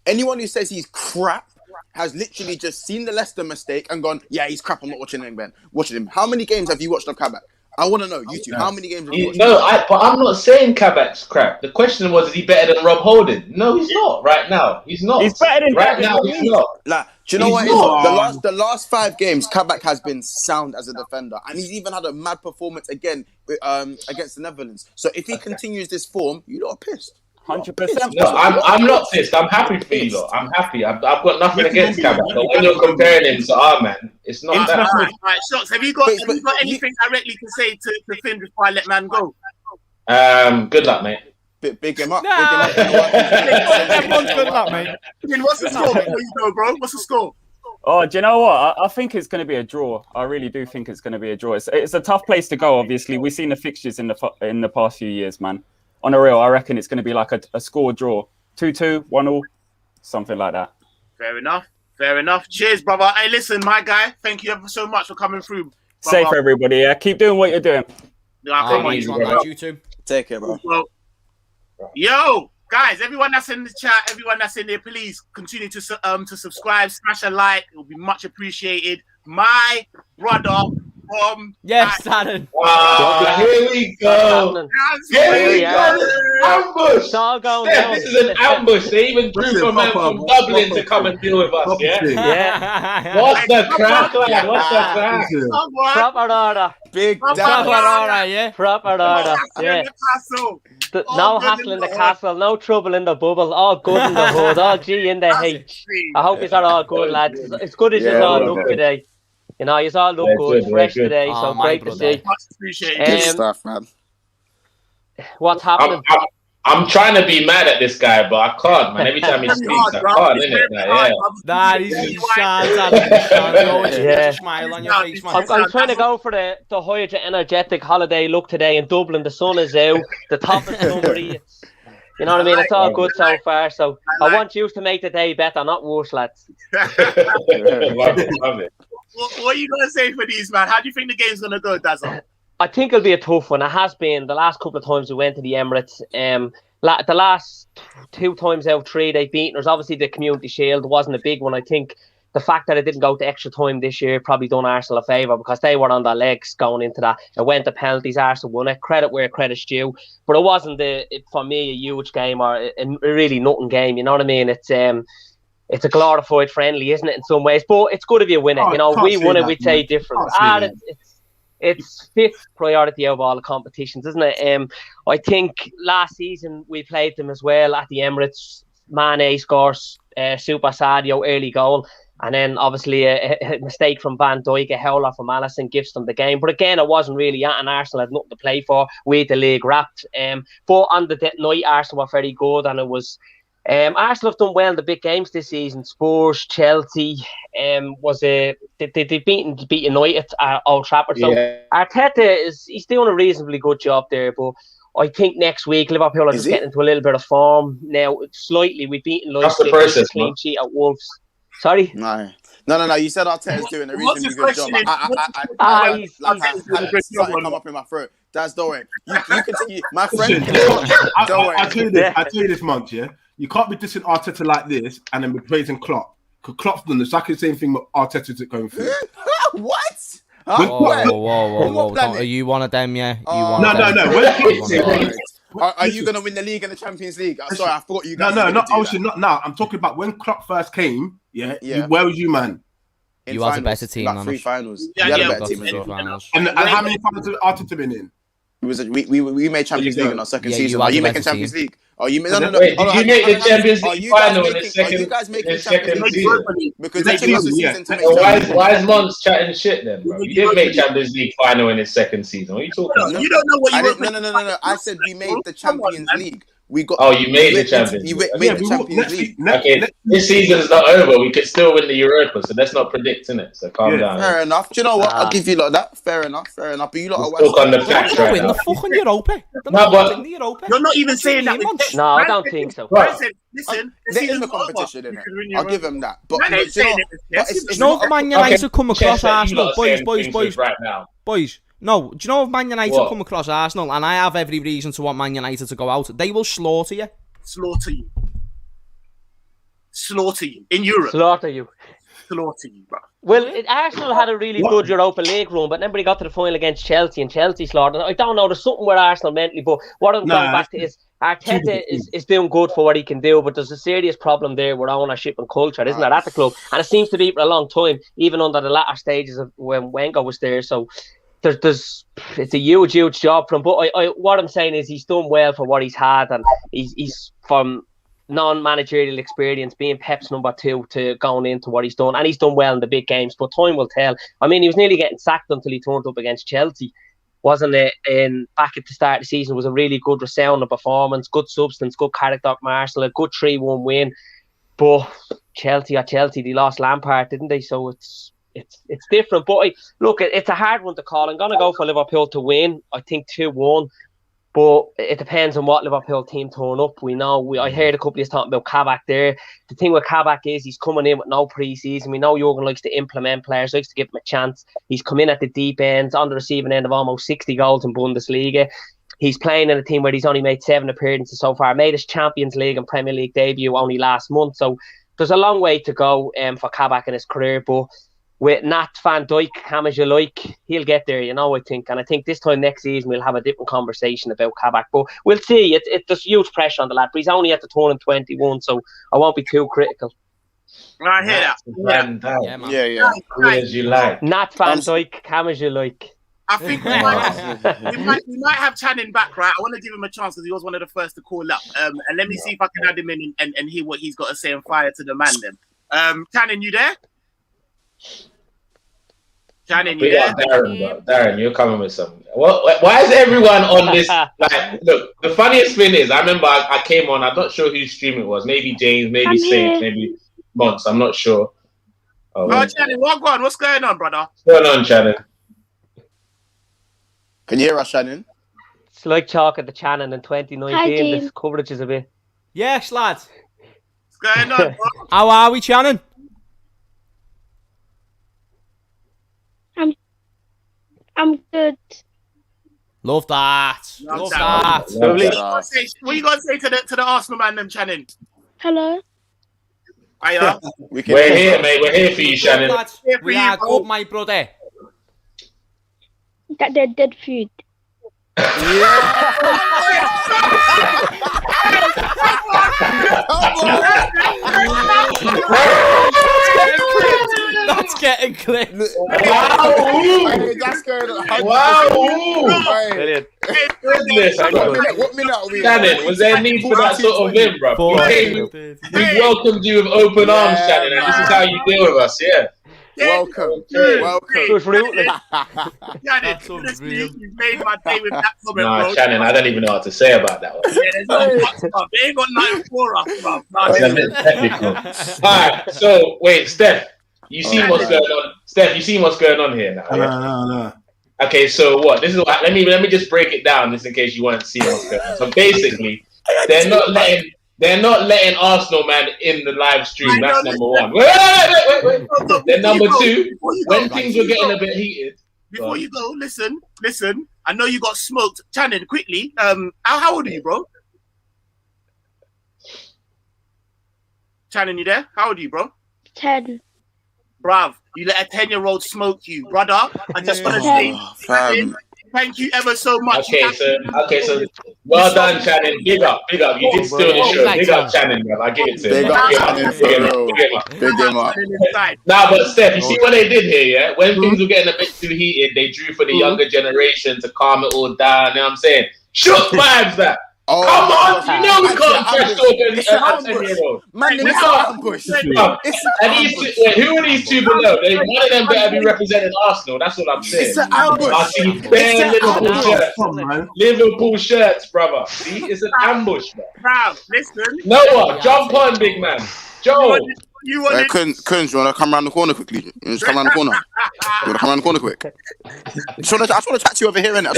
Anyone who says he's crap has literally just seen the Leicester mistake and gone, yeah, he's crap, I'm not watching him, Ben. Watching him. How many games have you watched of Cabac? I want to know, you two, how many games have you watched? But I'm not saying Cabac's crap. The question was, is he better than Rob Holding? No, he's not right now. He's not. He's better than right David now. Luiz. He's not. Like, do you know He's what? not. The last 5 games, Cabac has been sound as a defender, and he's even had a mad performance again against the Netherlands. So if he continues this form, you lot are pissed. 100%. No, I'm not pissed. I'm happy for you lot. I'm happy. I've got nothing against Cabac. But when you're comparing him to our man, it's not that. All right, Shocks, have you got anything directly to say to Finn before I let man go? Good luck, mate. Big him up. Nah. Big him up. Everyone's good at that, mate. Finn, what's the score before you go, bro? What's the score? Oh, do you know what? I think it's going to be a draw. I really do think it's going to be a draw. It's a tough place to go, obviously. We've seen the fixtures in the past few years, man. On a real, I reckon it's going to be like a score draw. 2-2, 1-1, something like that. Fair enough. Fair enough. Cheers, brother. Hey, listen, my guy. Thank you ever so much for coming through. Safe for everybody, yeah? Keep doing what you're doing. Nah, come on, You too. Take care, bro. Well, yo, guys, everyone that's in the chat, everyone that's in there, please continue to subscribe, smash a like. It will be much appreciated. My brother from Yes, Darren. Here we go. Here we go. Ambush. It's all going Yeah, down. this is an ambush. They even drew from men from Dublin to come and deal with us. Yeah. Yeah. What's the crack, lad? What's the crack? Proper order. Big Proper damn. order. Yeah. Proper order. Yeah. No hassle in the castle, no trouble in the bubble, all good in the hood, all G in the H. I hope it's all good, lads. It's good as you all look today. You know, you all look good, fresh today, so great to see. Much appreciated. Good stuff, man. What's happening? I'm trying to be mad at this guy, but I can't, man. Every time he speaks, I can't, innit? Like, Nah, he's shines out of his shines. You always Yeah. put a smile on your face, man. I'm trying to go for the hydra energetic holiday look today in Dublin. The sun is out, the top is summery. You know what I mean? It's all good so far. So I want you to make the day better, not worse, lads. love it. What are you going to say for these, man? How do you think the game's going to go, Dazzle? I think it'll be a tough one. It has been the last couple of times we went to the Emirates. The last 2 times out of 3 they've beaten us. Obviously, the Community Shield wasn't a big one. I think the fact that it didn't go to extra time this year probably done Arsenal a favour because they were on their legs going into that. It went to penalties. Arsenal won it. Credit where credit's due. But it wasn't, for me, a huge game or a really nothing game. You know what I mean? It's a glorified friendly, isn't it, in some ways? But it's good if you win it. You know, we won it, we'd say different. It's 5th priority of all the competitions, isn't it? I think last season we played them as well at the Emirates. Mane scores Super Sadio early goal. And then obviously a mistake from Van Dijk, a howler from Alisson gives them the game. But again, it wasn't really at, and Arsenal had nothing to play for. We had the league wrapped. But on the night, Arsenal were very good, and it was... Arsenal have done well in the big games this season. Spurs, Chelsea, they beaten United at Old Trafford. So Arteta he's doing a reasonably good job there. But I think next week Liverpool are just getting into a little bit of form now. Slightly, we've beaten Leipzig, clean sheet at Wolves. Sorry. No. You said Arteta's doing a reasonably good job. He's something come up in my throat. That's don't worry. You continue, my friend. Don't worry. I tell you this, Munch, yeah. You can't be dissing Arteta like this and then be praising Klopp. Because Klopp's done the exactly same thing with Arteta's going through. What? Whoa. Are you one of them, yeah? No. Are you going to win the league and the Champions League? I'm sorry, I thought you guys not now. I'm talking about when Klopp first came, where was you, man? You was a better team, like 3 finals. Yeah, you had a better team. And how many finals have Arteta been in? It was we made Champions League in our second season. You Are you making Champions League? Oh, you Wait, did you make the Champions League final in the second? Are you guys making second Champions season? League? Because they chose the season to make Why is Mons chatting shit then, bro? You didn't make Champions League final in his second season. What are you talking about? You don't know what you were. No. I said we made the Champions League. We got. Oh, you made the Champions League. You made the Champions League. Okay, this season's not over. We could still win the Europa, so let's not predict in it. So calm down. Fair enough. Do you know what? I'll give you like that. Fair enough. But you lot are talk on the facts right in now. the fucking Europa. You're not even saying that. No, I don't think so. Listen, there is a competition in it. I'll give him that. But it's not Man United come across Arsenal, boys. Right now, boys. No, do you know if Man United come across Arsenal, and I have every reason to want Man United to go out, they will slaughter you. Slaughter you. slaughter you in Europe. Slaughter you. Slaughter you, bro. Well, Arsenal had a really good Europa League run, but then they got to the final against Chelsea, and Chelsea slaughtered. I don't know, there's something with Arsenal mentally, but what I'm going back to is Arteta is doing good for what he can do, but there's a serious problem there with ownership and culture, isn't there, at the club? And it seems to be for a long time, even under the latter stages of when Wenger was there. So there's it's a huge job for him. But what I'm saying is he's done well for what he's had, and he's from non-managerial experience, being Pep's number 2 to going into what he's done, and he's done well in the big games, but time will tell. I mean, he was nearly getting sacked until he turned up against Chelsea, wasn't it? Back at the start of the season, was a really good resounding performance, good substance, good character, Arsenal, a good 3-1 win. But Chelsea, they lost Lampard, didn't they? So it's different. But look, it's a hard one to call. I'm going to go for Liverpool to win. I think 2-1. But it depends on what Liverpool team turn up. We know, I heard a couple of us talking about Cabac there. The thing with Cabac is he's coming in with no pre-season. We know Jurgen likes to implement players, likes to give them a chance. He's come in at the deep end, on the receiving end of almost 60 goals in Bundesliga. He's playing in a team where he's only made 7 appearances so far. Made his Champions League and Premier League debut only last month. So there's a long way to go for Cabac in his career. But with Nat Van Dijk, come as you like, he'll get there, I think. And I think this time next season we'll have a different conversation about Cabac. But we'll see. There's huge pressure on the lad. But he's only at the turn in 21, so I won't be too critical. I hear that. Yeah. As you like. Nat Van Dijk, come as you like. I think we might have Channing back, right? I want to give him a chance because he was one of the first to call up. And let me see if I can add him in and hear what he's got to say and fire to the man then. Channing, you there? Channing, you there? Darren, you're coming with something. Why is everyone on this? Like, look, the funniest thing is, I remember I came on. I'm not sure whose stream it was. Maybe James, maybe Saint, maybe Mons. I'm not sure. Channing, what's going on, brother? What's going on, Channing? Can you hear us, Shannon? It's like chalk at the Channing in 2019. This coverage is a bit. Yes, lads. What's going on, bro? How are we, Channing? I'm good. Love that. Love that. Lovely. What are you going to say to the Arsenal man, them, Channing? Hello. Hiya. We're here, mate. We're here for you, Shannon. Lads, we are good, my brother. That they're dead food. That's getting clipped. Wow! Brilliant. Goodness, What minute are we? Shannon, was there a need for that sort of win, bro? We welcomed you with open arms, Shannon, and this is how you deal with us, yeah. Welcome. Good rooting. You've made my day with that comment, bro. Shannon, I don't even know what to say about that one. Yeah, there's no fucks, bro. They ain't got nothing for us, bro. It's a bit technical. Alright, so wait, Steph, you seen what's going on? Steph, you seen what's going on here now? Yeah? No. Okay, so what? This is what, let me just break it down, just in case you weren't seeing what's going on. So basically, they're not letting Arsenal man in the live stream. That's number one. Wait. Then number two, when things were getting a bit heated. Before you go, listen. I know you got smoked. Channing, quickly. How old are you, bro? Channing, you there? How old are you, bro? 10. Bruv, you let a 10-year-old smoke you, brother. I just want to say, thank you ever so much. Okay, so well done, Channing. Big up. You did steal the show. Big up, Channing, man. I give it to him. Big him up. Nah, but Steph, you see what they did here, yeah? When things were getting a bit too heated, they drew for the younger generation to calm it all down. You know what I'm saying? Shook vibes, that. Oh, come on, you know we can't trash talk a 10-year-old. Man, it's an ambush. Who are these two below? One of them better be representing Arsenal. That's what I'm saying. It's an ambush. I see bare Liverpool shirts, brother. See, it's an ambush, man. Bruv, listen. Noah, jump on, big man. Joe. Kunz, you want to come around the corner quickly? You just come around the corner. You want to come around the corner quick? I just want to chat to you over here, innit?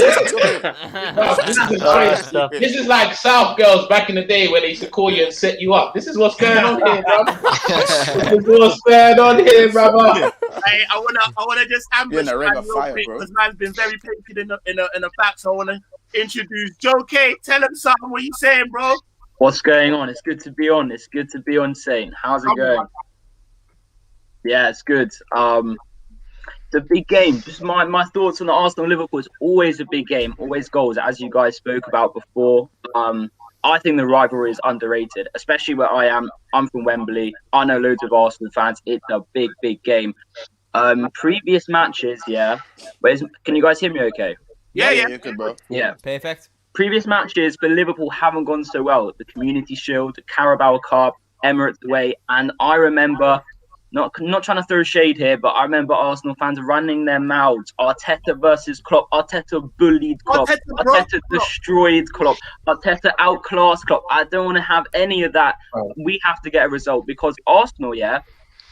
This is like South girls back in the day where they used to call you and set you up. This is what's going on here, bro. This is what's going on here, brother. Hey, I wanna just ambush man real quick because man's been very patient in the back. So I wanna introduce Joe K. Tell him something. What you saying, bro? What's going on? It's good to be on. It's good to be on, Saint. How's it going? Yeah, it's good. The big game. Just my thoughts on the Arsenal Liverpool. It's always a big game, always goals, as you guys spoke about before. I think the rivalry is underrated, especially where I am. I'm from Wembley. I know loads of Arsenal fans. It's a big, big game. Previous matches, yeah. Can you guys hear me okay? Yeah, you're good, bro. Yeah, perfect. Previous matches for Liverpool haven't gone so well. The Community Shield, the Carabao Cup, Emirates away, and I remember, not trying to throw shade here, but I remember Arsenal fans running their mouths. Arteta versus Klopp. Arteta bullied Klopp. Arteta destroyed Klopp. Arteta outclassed Klopp. I don't want to have any of that. We have to get a result because Arsenal, yeah,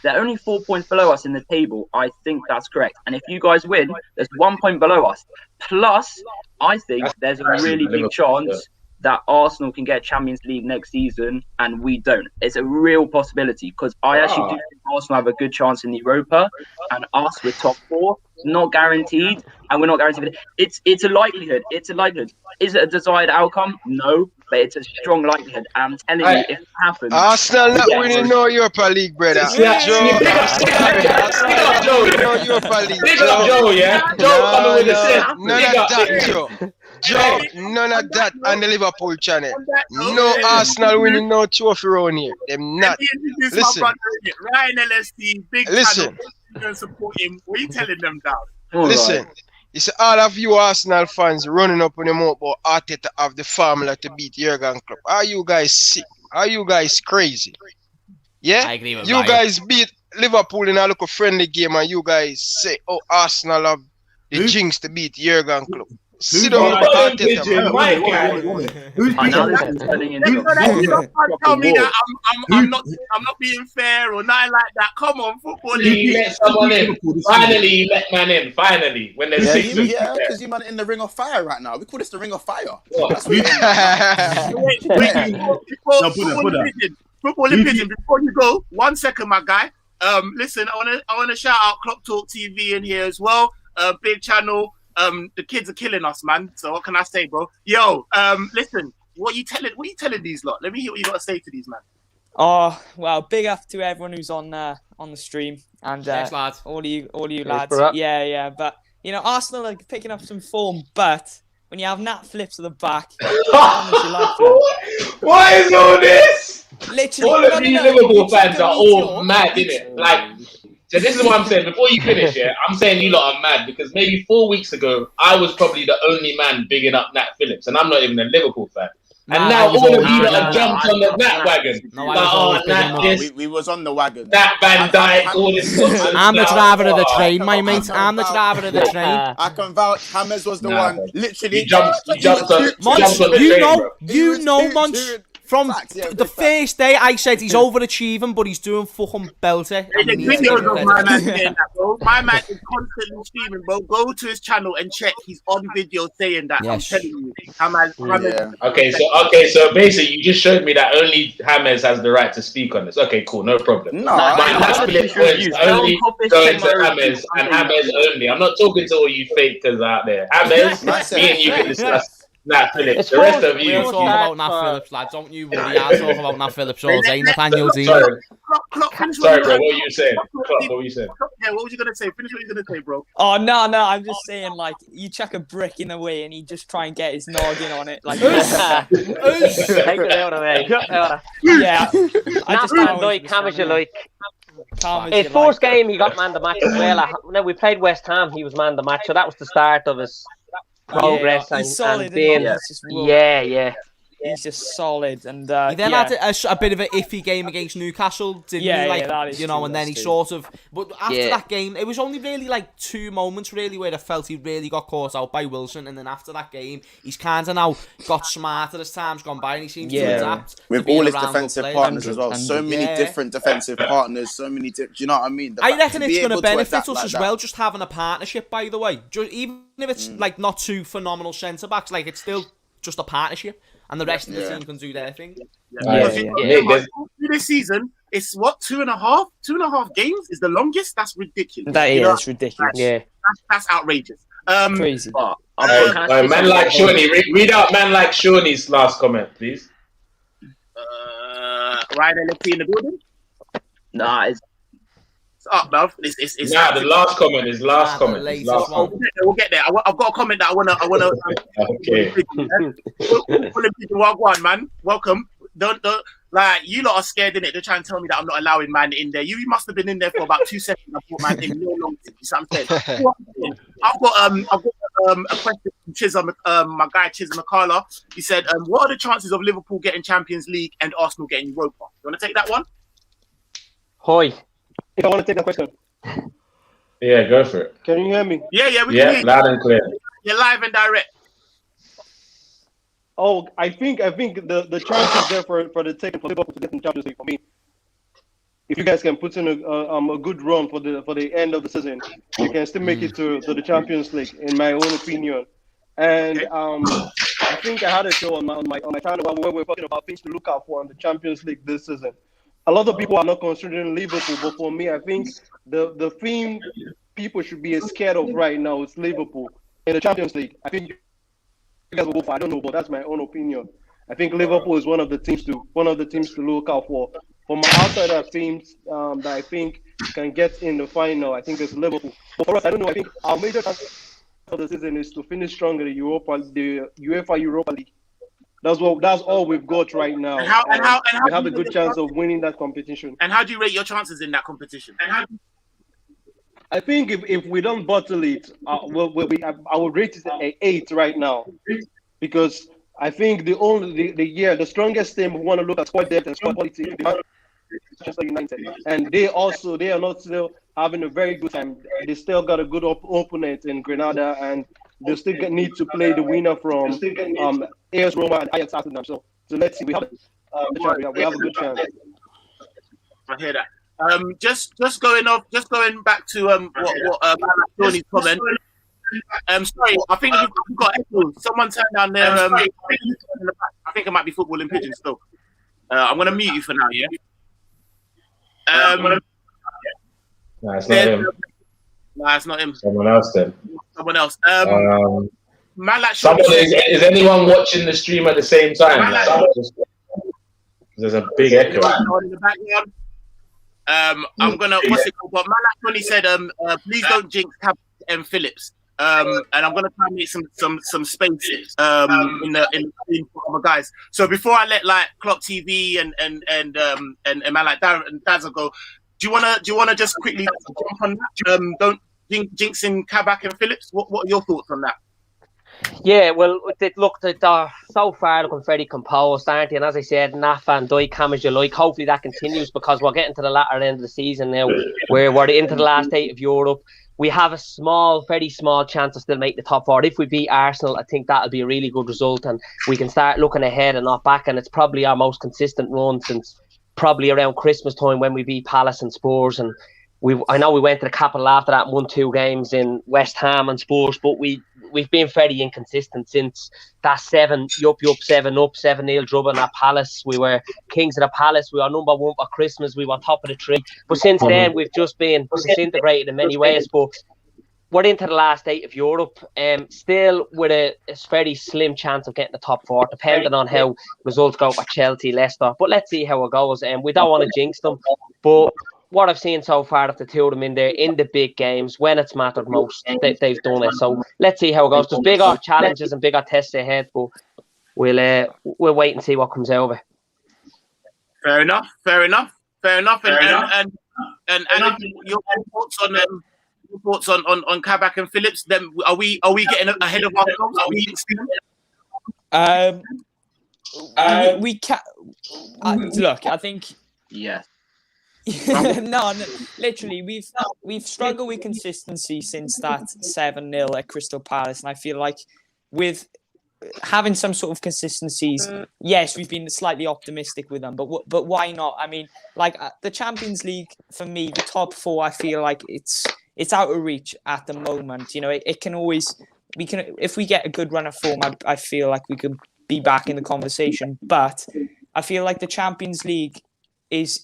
they're only 4 points below us in the table. I think that's correct. And if you guys win, there's 1 point below us. Plus, I think there's a really big chance that Arsenal can get Champions League next season and we don't. It's a real possibility because I actually do think Arsenal have a good chance in the Europa and us with top 4. Not guaranteed, and we're not guaranteed. It's a likelihood. It's a likelihood. Is it a desired outcome? No, but it's a strong likelihood. I'm telling you, if it happens, Arsenal not winning no Europa League, brother. Big up Joe. Big up Joe, yeah. Joe coming with the set. None of that, Joe. Joe, none of that on the Liverpool channel. No Arsenal winning no trophy around here. Them not. Listen, Ryan LSD, big listen. Channel, support him. What are you telling them down? Listen, it's all of you Arsenal fans running up on the mouth about Arteta have the formula to beat Jurgen Klopp. Are you guys sick? Are you guys crazy? Yeah? I agree with you guys beat Liverpool in a local friendly game and you guys say, oh, Arsenal have the jinx to beat Jurgen Klopp. Sit down with Arteta. Who's tell me that I'm not being fair or nothing like that. Come on, football. You let someone in. Finally, you let man in. Finally, when there's 6 weeks. Yeah, because you man in the ring of fire right now. We call this the ring of fire. That's Football pigeon. Before you go, 1 second, my guy. Listen, I wanna shout out Clock Talk TV in here as well. Big channel. The kids are killing us, man. So what can I say, bro? Yo, listen, what you telling these lot? Let me hear what you got to say to these, man. Oh, well, big up to everyone who's on the stream and Thanks, lads. all of you lads. Yeah, but you know, Arsenal are picking up some form, but when you have Nat Flips at the back, What is all this? Literally, all of these Liverpool fans are all mad, innit? Like, so this is what I'm saying. Before you finish, yeah, I'm saying you lot are mad because maybe 4 weeks ago, I was probably the only man bigging up Nat Phillips, and I'm not even a Liverpool fan. And now all of you lot have jumped on the Nat wagon. We was on the wagon. Nat Van Dijk, all this stuff. I'm the driver of the train, my mate. I'm the driver of the train. I can vouch. Hammers was the one. Literally, he jumped on the train, you know, Monch. From the first day, I said he's overachieving, but he's doing fucking belter. Videos of my man saying that, bro. My man is constantly streaming, bro. Go to his channel and check. He's on video saying that. Yes. I'm telling you. Okay, so basically, you just showed me that only James has the right to speak on this. Okay, cool, no problem. No, my Netflix points only going to James and James only. I'm not talking to all you fakers out there. James, me and you can discuss. Nat Phillips, the rest of you. We'll talk about Nat Phillips, lad. Don't you worry. I'll talk about Nat Phillips all day. Nathaniel Dean. Sorry, bro. What were you saying? What were you saying? Yeah, what was you gonna say? Finish what you're gonna say, bro. Oh no! I'm just saying, like, you chuck a brick in the way and he just try and get his noggin on it, like. Take it out of me. Yeah. I just like how much you like. His first game, he got man the match as well. Now we played West Ham. He was man the match, so that was the start of his progress. Yeah, he's solid, and being, yeah. He's just solid, and he then had a bit of an iffy game against Newcastle, didn't he? Like, and then he sort of. But after that game, it was only really like 2 moments really where I felt he really got caught out by Wilson, and then after that game, he's kind of now got smarter as time's gone by, and he seems to adapt with all his defensive partners as well. So many different defensive partners, so many. Do you know what I mean? I reckon it's going to benefit us as well, just having a partnership. By the way, even if it's like not 2 phenomenal centre backs, like it's still just a partnership. And the rest of the team can do their thing. This season, it's what 2.5 games is the longest. That's ridiculous. That's ridiculous. That's outrageous. Crazy. Man like Shawnee, read out man like Shawnee's last comment, please. Ryan LFT in the building? Nah, it's up, bruv. It's Nah, the last comment is last comment. The latest Last one. comment. We'll get there. I've got a comment that I wanna. Okay. Wagwan, man. Welcome. Don't like you lot are scared in it. They're trying to tell me that I'm not allowing man in there. You must have been in there for about 2 seconds. I brought man in no long. You see what I'm saying? I've got a question from Chisholm, my guy Chisholm McCarla. He said, what are the chances of Liverpool getting Champions League and Arsenal getting Europa? You want to take that one? Hi. If I want to take that question. Yeah, go for it. Can you hear me? Yeah, we can hear you. Loud and clear. You're live and direct. Oh, I think the chance is there for the taking for Liverpool to get in Champions League for me. If you guys can put in a good run for the end of the season, you can still make it to the Champions League, in my own opinion. And I think I had a show on my channel where we're talking about things to look out for in the Champions League this season. A lot of people are not considering Liverpool, but for me, I think the thing people should be scared of right now is Liverpool in the Champions League. I think you guys will go for. I don't know, but that's my own opinion. I think Liverpool is one of the teams to look out for. For my outsider teams that I think can get in the final, I think it's Liverpool. But for us, I don't know. I think our major chance for the season is to finish strong in the UEFA Europa League. That's all we've got right now. And how we have a good chance of winning that competition. And how do you rate your chances in that competition? I think if we don't bottle it, I would rate it an 8 right now, because I think the strongest team we want to look at squad depth and squad quality is Manchester United, and they are not still having a very good time. They still got a good opponent in Granada, and they still need to play the winner from AS Roma and Ajax Amsterdam. So let's see. We have a good chance. I hear that. Just going back to what Tony's comment. Sorry, I think we've got echo. Someone turned down their I think it might be footballing pigeon still. I'm gonna mute you for now, yeah? No, it's not him. No, it's not him. Someone else then. Someone else. Is anyone watching the stream at the same time? There's a big echo. In the background. I'm gonna what's it called? But Malak said, please don't jinx Cabac and Phillips. And I'm gonna try and make some spaces in the for my guys. So before I let like Clock TV and man like Darren and Dazzle go, do you wanna just quickly jump on that? Don't jinx in Cabac and Phillips. What are your thoughts on that? Yeah, well, they're so far looking very composed, aren't they? And as I said, Nafa and Dijk, come as you like. Hopefully that continues, because we're getting to the latter end of the season now, where we're into the last 8 of Europe. We have a very small chance of still making the top 4. If we beat Arsenal, I think that'll be a really good result, and we can start looking ahead and not back. And it's probably our most consistent run since probably around Christmas time, when we beat Palace and Spurs. And I know we went to the capital after that and won 2 games in West Ham and Spurs, but we've been very inconsistent since that 7-up, 7-0 drubbing at Palace. We were kings of the Palace. We were number 1 for Christmas. We were top of the tree. But since then, we've just been disintegrated in many ways. But we're into the last 8 of Europe, still with a very slim chance of getting the top 4, depending on how results go for Chelsea, Leicester. But let's see how it goes. We don't want to jinx them, but what I've seen so far of the 2 of them in there in the big games when it's mattered most, they've done it. So let's see how it goes. There's bigger challenges and bigger tests ahead, but we'll wait and see what comes out of it. Fair enough. And your thoughts on Cabac and Phillips? Then are we getting ahead of ourselves? Are we we can look. I think. Yeah. no, literally, we've struggled with consistency since that 7-0 at Crystal Palace, and I feel like with having some sort of consistencies, yes, we've been slightly optimistic with them, but why not? I mean, like the Champions League for me, the top 4, I feel like it's out of reach at the moment. You know, it can always if we get a good run of form, I feel like we could be back in the conversation, but I feel like the Champions League is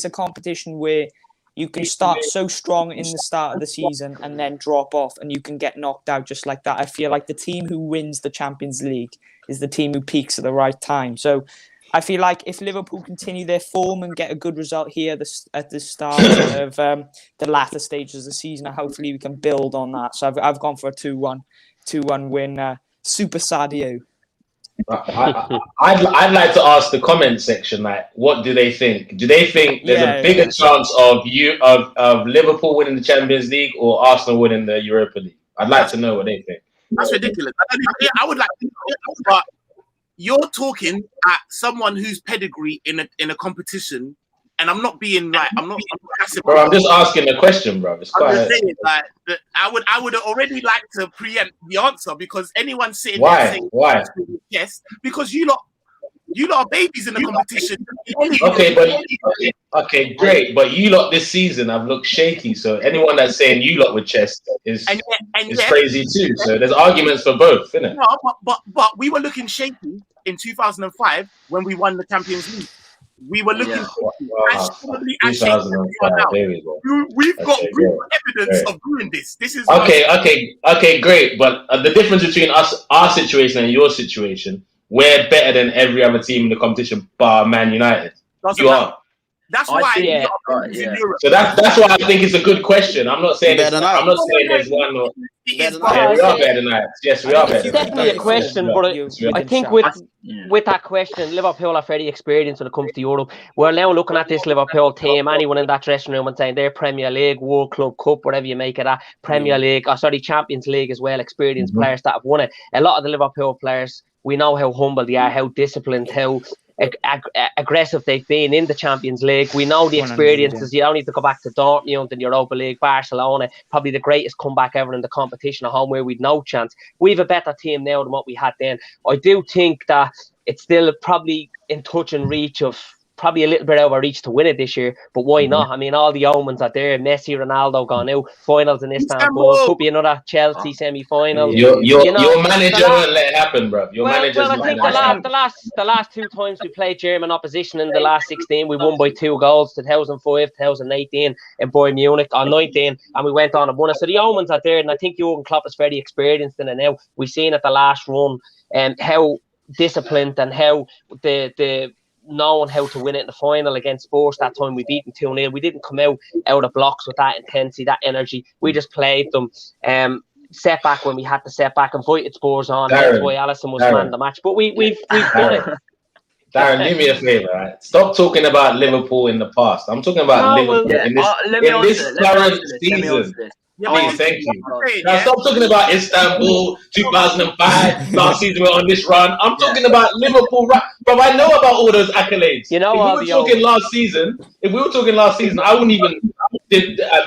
a competition where you can start so strong in the start of the season and then drop off, and you can get knocked out just like that. I feel like the team who wins the Champions League is the team who peaks at the right time. So I feel like if Liverpool continue their form and get a good result here at the start of the latter stages of the season, hopefully we can build on that. So I've gone for a 2-1 win. Super Sadio. I'd like to ask the comment section, like, what do they think? Do they think there's a bigger chance of Liverpool winning the Champions League or Arsenal winning the Europa League? I'd like to know what they think. That's ridiculous. I would like to, but you're talking at someone whose pedigree in a competition, and I'm not being like I'm not passive. Bro, I'm just asking the question, bro. It's quite. I'm just saying, like, I would already like to preempt the answer because anyone sitting Why? there saying Why? Yes, because you lot are babies in the competition. Okay, great. But you lot this season have looked shaky. So anyone that's saying you lot with chest is crazy too. So there's arguments for both, isn't it? No, but we were looking shaky in 2005 when we won the Champions League. We were looking we've got evidence of doing this. This is okay, great. But the difference between our situation and your situation, we're better than every other team in the competition, bar Man United. You are. That's why. So that's why I think it's a good question. I'm not saying there's one or. Yeah, we are better than that. Yes, we are better. It's definitely a question, but I think with that question, Liverpool are very experienced when it comes to Europe. We're now looking at this Liverpool team, anyone in that dressing room and saying they're Premier League, World Club Cup, whatever you make of that, Premier League, Champions League as well, experienced players that have won it. A lot of the Liverpool players, we know how humble they are, how disciplined, how aggressive they've been in the Champions League. We know the experiences. You don't need to go back to Dortmund and Europa League, Barcelona, probably the greatest comeback ever in the competition at home where we'd no chance. We have a better team now than what we had then. I do think that it's still probably in touch and reach of probably a little bit over reach to win it this year, but why not? I mean, all the omens are there. Messi, Ronaldo gone out. Finals in Istanbul. Could be another Chelsea semi-final. Your manager won't let it happen, bro. I think the last two times we played German opposition in the last 16, we won by 2 goals. 2005, 2018 in Bayern Munich, or 19, and we went on and won it. So the omens are there, and I think Jurgen Klopp is very experienced in it now. We've seen at the last run how disciplined and how the knowing how to win it in the final against Spurs. That time we beat them 2-0. We didn't come out of blocks with that intensity, that energy. We just played them set back when we had to set back, invited Spurs on. That's why Alisson was man of the match. But we've done it. Darren, do me a favour, right? Stop talking about Liverpool in the past. I'm talking about Liverpool in this current season. Please, thank you. Now stop talking about Istanbul, 2005, last season we're on this run. I'm talking about Liverpool, bro. I know about all those accolades. You know, if we were talking last season, I wouldn't even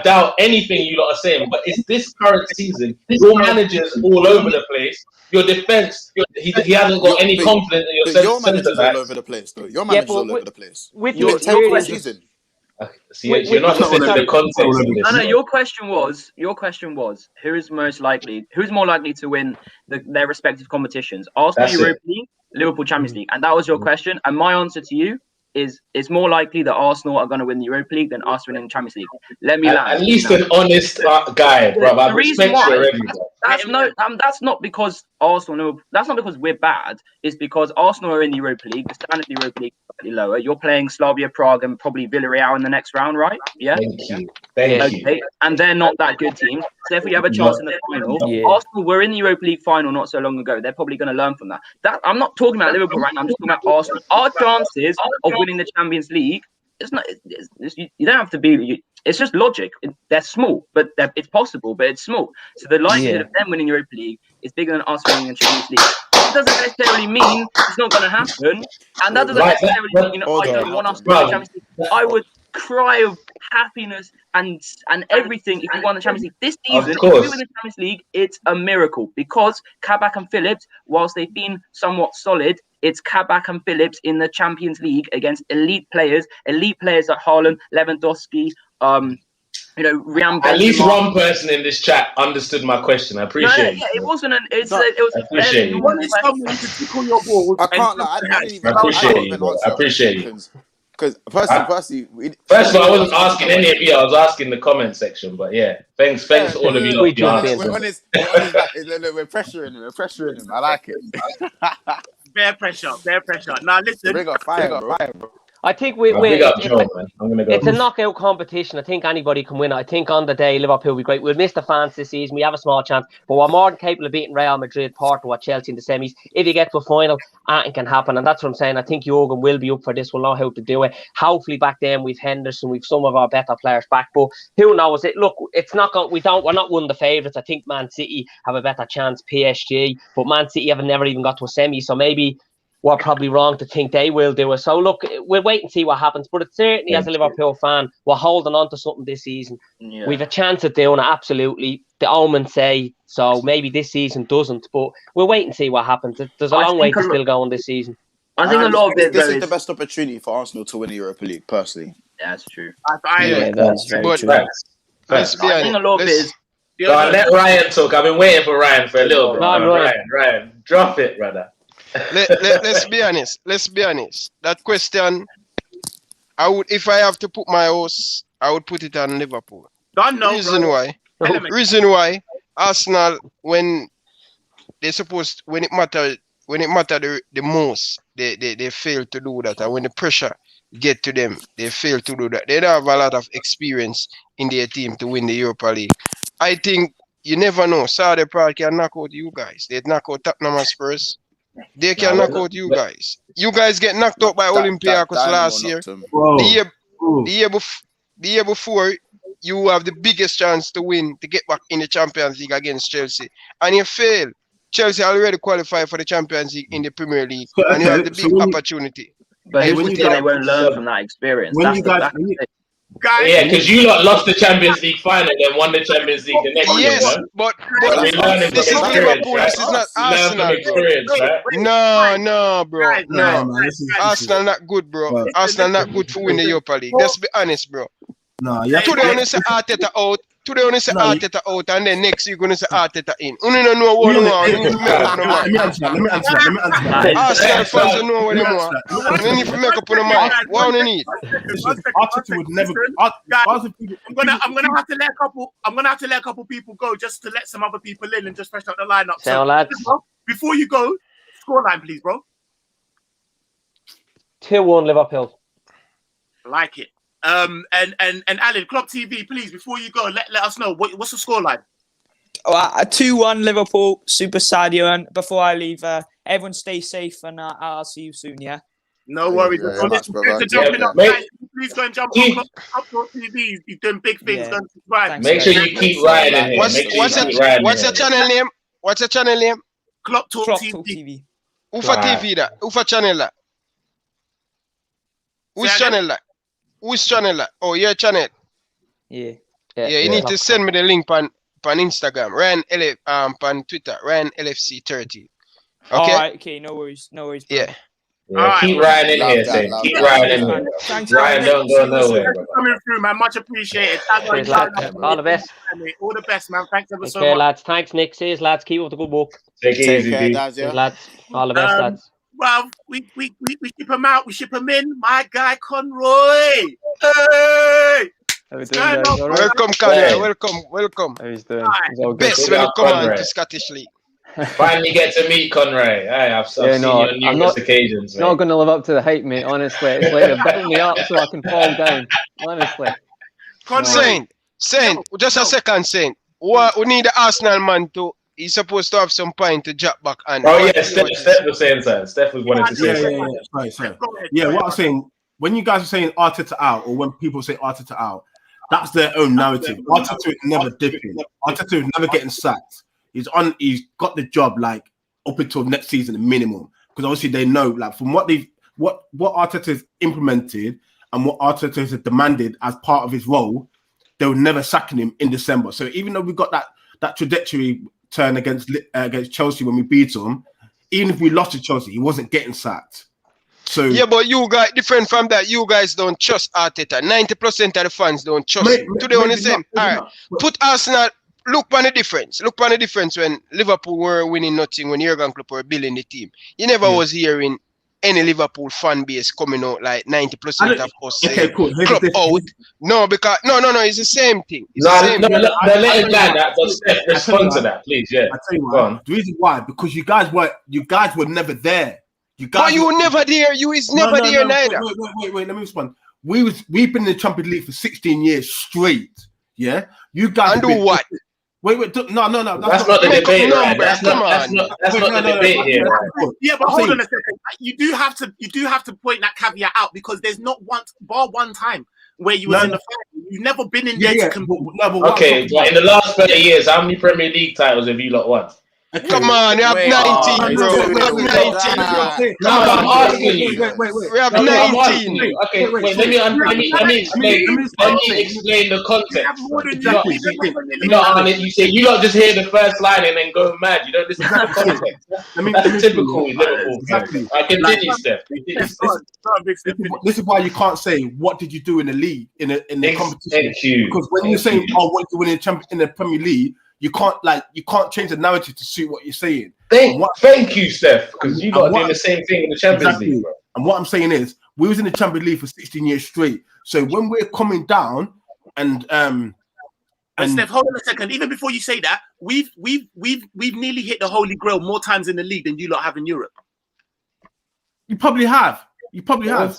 doubt anything you lot are saying. But it's this current season. Your manager's all over the place. Your defense, he hasn't got any confidence in your Your manager's all over the place, though. Your manager's all over the place. With your season. You're not listening to the context. No, your question was who's more likely to win their respective competitions? Arsenal Europa League, Liverpool Champions League, and that was your question. And my answer to you is it's more likely that Arsenal are going to win the Europa League than us winning the Champions League. Let me land. At least an honest guy, bro. I respect you already, bro. That's not because Arsenal. That's not because we're bad. It's because Arsenal are in the Europa League. The standard of the Europa League is slightly lower. You're playing Slavia Prague and probably Villarreal in the next round, right? Yeah. Thank you. And they're not that good teams. So if we have a chance in the final, Arsenal were in the Europa League final not so long ago. They're probably going to learn from that. I'm not talking about Liverpool right now. I'm just talking about Arsenal. Our chances of winning the Champions League, you don't have to be. It's just logic. They're small, but it's possible, but it's small. So the likelihood of them winning Europa League is bigger than us winning the Champions League. It doesn't necessarily mean it's not going to happen, and that doesn't necessarily mean I don't want us to win the Champions League. I would cry of happiness and everything if we won the Champions League this season. If we win the Champions League, it's a miracle because Cabac and Phillips, whilst they've been somewhat solid, it's Cabac and Phillips in the Champions League against elite players like Haaland, Lewandowski, Rian. At least one person in this chat understood my question. I appreciate it. It wasn't it was appreciate you. I can't lie. I appreciate you. Because first of all, I wasn't asking any of you. I was asking the comment section. But yeah, thanks all of you. We're honest. We're pressuring him. I like it. Bare pressure, bare pressure. Now listen. Bring up fire, bro. I think Big up Joe, man. I'm gonna go. it's a knockout competition. I think anybody can win. I think on the day Liverpool will be great. We'll miss the fans this season. We have a small chance, but we're more than capable of beating Real Madrid, Porto, or Chelsea in the semis. If you get to a final, it can happen, and that's what I'm saying. I think Jurgen will be up for this. We'll know how to do it. Hopefully, back then we've Henderson, we've some of our better players back. But who knows? Look, it's not going. We're not one of the favourites. I think Man City have a better chance. PSG, but Man City have never even got to a semi, so maybe we're probably wrong to think they will do it. So look, we'll wait and see what happens. But it's certainly, as a Liverpool fan, we're holding on to something this season. Yeah. We've a chance of doing it, absolutely. The omens say so. Maybe this season doesn't, but we'll wait and see what happens. There's a long way to still go on this season. I think a lot of it. This is the best opportunity for Arsenal to win the Europa League, personally. Yeah, that's true. That's very But true. let's be I think a honest. lot of it is. Go on, let Ryan talk. I've been waiting for Ryan for a little bit. Ryan, drop it, brother. Let's be honest. Let's be honest. That question, I would, if I have to put my horse, I would put it on Liverpool. Don't know. Reason why Arsenal, when they supposed, when it mattered the most, they fail to do that, and when the pressure get to them, they fail to do that. They don't have a lot of experience in their team to win the Europa League. I think you never know. Saudi Prague can knock out you guys. They knock out Tottenham and Spurs. They can knock out you guys. You guys get knocked out by Olympiacos last year. The year before, you have the biggest chance to win, to get back in the Champions League against Chelsea, and you fail. Chelsea already qualified for the Champions League in the Premier League, and you have the big opportunity. But who's to say they won't learn from that experience? Yeah, because you lot lost the Champions League final, then won the Champions League the next year. Yes, but this is Liverpool. This is not Arsenal, bro. No, bro. No, Arsenal not good, bro. Arsenal not good for win the Europa League. Let's be honest, bro. No, today only say Arteta out. Today only say Arteta out, and then next you're gonna say Arteta in. You don't know what you want. Let me answer that. Arsenal fans don't know what they want. You need to make up on the mind. What do you need? Arteta would never. I'm gonna have to let a couple people go just to let some other people in and just fresh out the lineup. So, lads, before you go, scoreline, please, bro. 2-1 Liverpool. Like it. And Alan, Clock TV, please, before you go, let us know what's the scoreline. 2-1 Liverpool, Super Sadio. And before I leave, everyone stay safe, and I'll see you soon. Yeah. No worries. Please go and jump on Clock TV. He's doing big things. Don't subscribe. Make sure you keep riding here. What's your channel name? What's your channel name? Clock TV. Ufa TV that. Ufa channel that. Which channel that? Which channel that? Oh, your channel. Yeah. You need to send me the link on Instagram. Ryan on Twitter. Ryan LFC30. Okay. All right. Okay. No worries. Bro. Yeah. Keep riding in here, Sam. Keep riding in here. Ryan, don't go nowhere. Coming through, man. Much appreciated. All the best. All the best, man. Thanks ever so much. much. Lads. Thanks, Nick. See you, lads. Keep up the good work. Take it easy, lads. All the best, lads. Well, we ship him out. We ship him in. My guy Conroy. Hey. Welcome, Conroy. Welcome. How he's doing? Best when you come on to Scottish League. Finally get to meet Conroy. I've seen you on numerous occasions. Not going to live up to the hype, mate. Honestly, it's like they're building me up so I can fall down. Honestly. Saint, just a second, Saint. We need the Arsenal man to. He's supposed to have some point to drop back and. Oh yeah, Steph was saying that. Steph was wanting to say. Sorry. Yeah, what I'm saying, when you guys are saying Arteta out, or when people say Arteta out, that's their own narrative. Arteta is never dipping. Arteta is never getting sacked. He's got the job like up until next season, minimum. Because obviously they know, like from what Arteta has implemented and what Arteta has demanded as part of his role, they were never sacking him in December. So even though we got that trajectory turn against Chelsea when we beat them, even if we lost to Chelsea, he wasn't getting sacked. So yeah, but you guys different from that. You guys don't trust Arteta. 90% of the fans don't trust him. Today on the same. All right, put Arsenal. Look on the difference. Look on the difference when Liverpool were winning nothing, when Jurgen Klopp were building the team. You never was hearing any Liverpool fan base coming out like 90% of us saying Klopp out. No, because no, it's the same thing. Let him land that. But Steph, respond to that, please. Yeah. I tell you why. The reason why, because you guys were never there. You guys, but you were never there. You is never there neither. Wait. Let me respond. We've been in the Champions League for 16 years straight. Yeah, you guys and do what? Wait, no. That's not the debate. Right? That's not the debate here. Right? Yeah, but hold on a second. You do have to point that caveat out because there's not one time where you was in the final. You've never been in there to compete. Okay, but in the last 30 years, how many Premier League titles have you lot won? Come on, you have 19, bro. We have 19. No, I'm asking you. We have 19. Okay, wait. Let me explain the context. You say you lot just hear the first line and then go mad. You don't listen to the context. That's typical with Liverpool. Exactly. I continue, Steph. This is why you can't say what did you do in the league in the competition. Thank you. Because when you're saying what you win in the Premier League. You can't change the narrative to suit what you're saying. Thank you, Steph, because you got to do the same thing in the Champions League. Bro. And what I'm saying is, we was in the Champions League for 16 years straight. So when we're coming down, and Steph, hold on a second. Even before you say that, we've nearly hit the Holy Grail more times in the league than you lot have in Europe. You probably have. We have.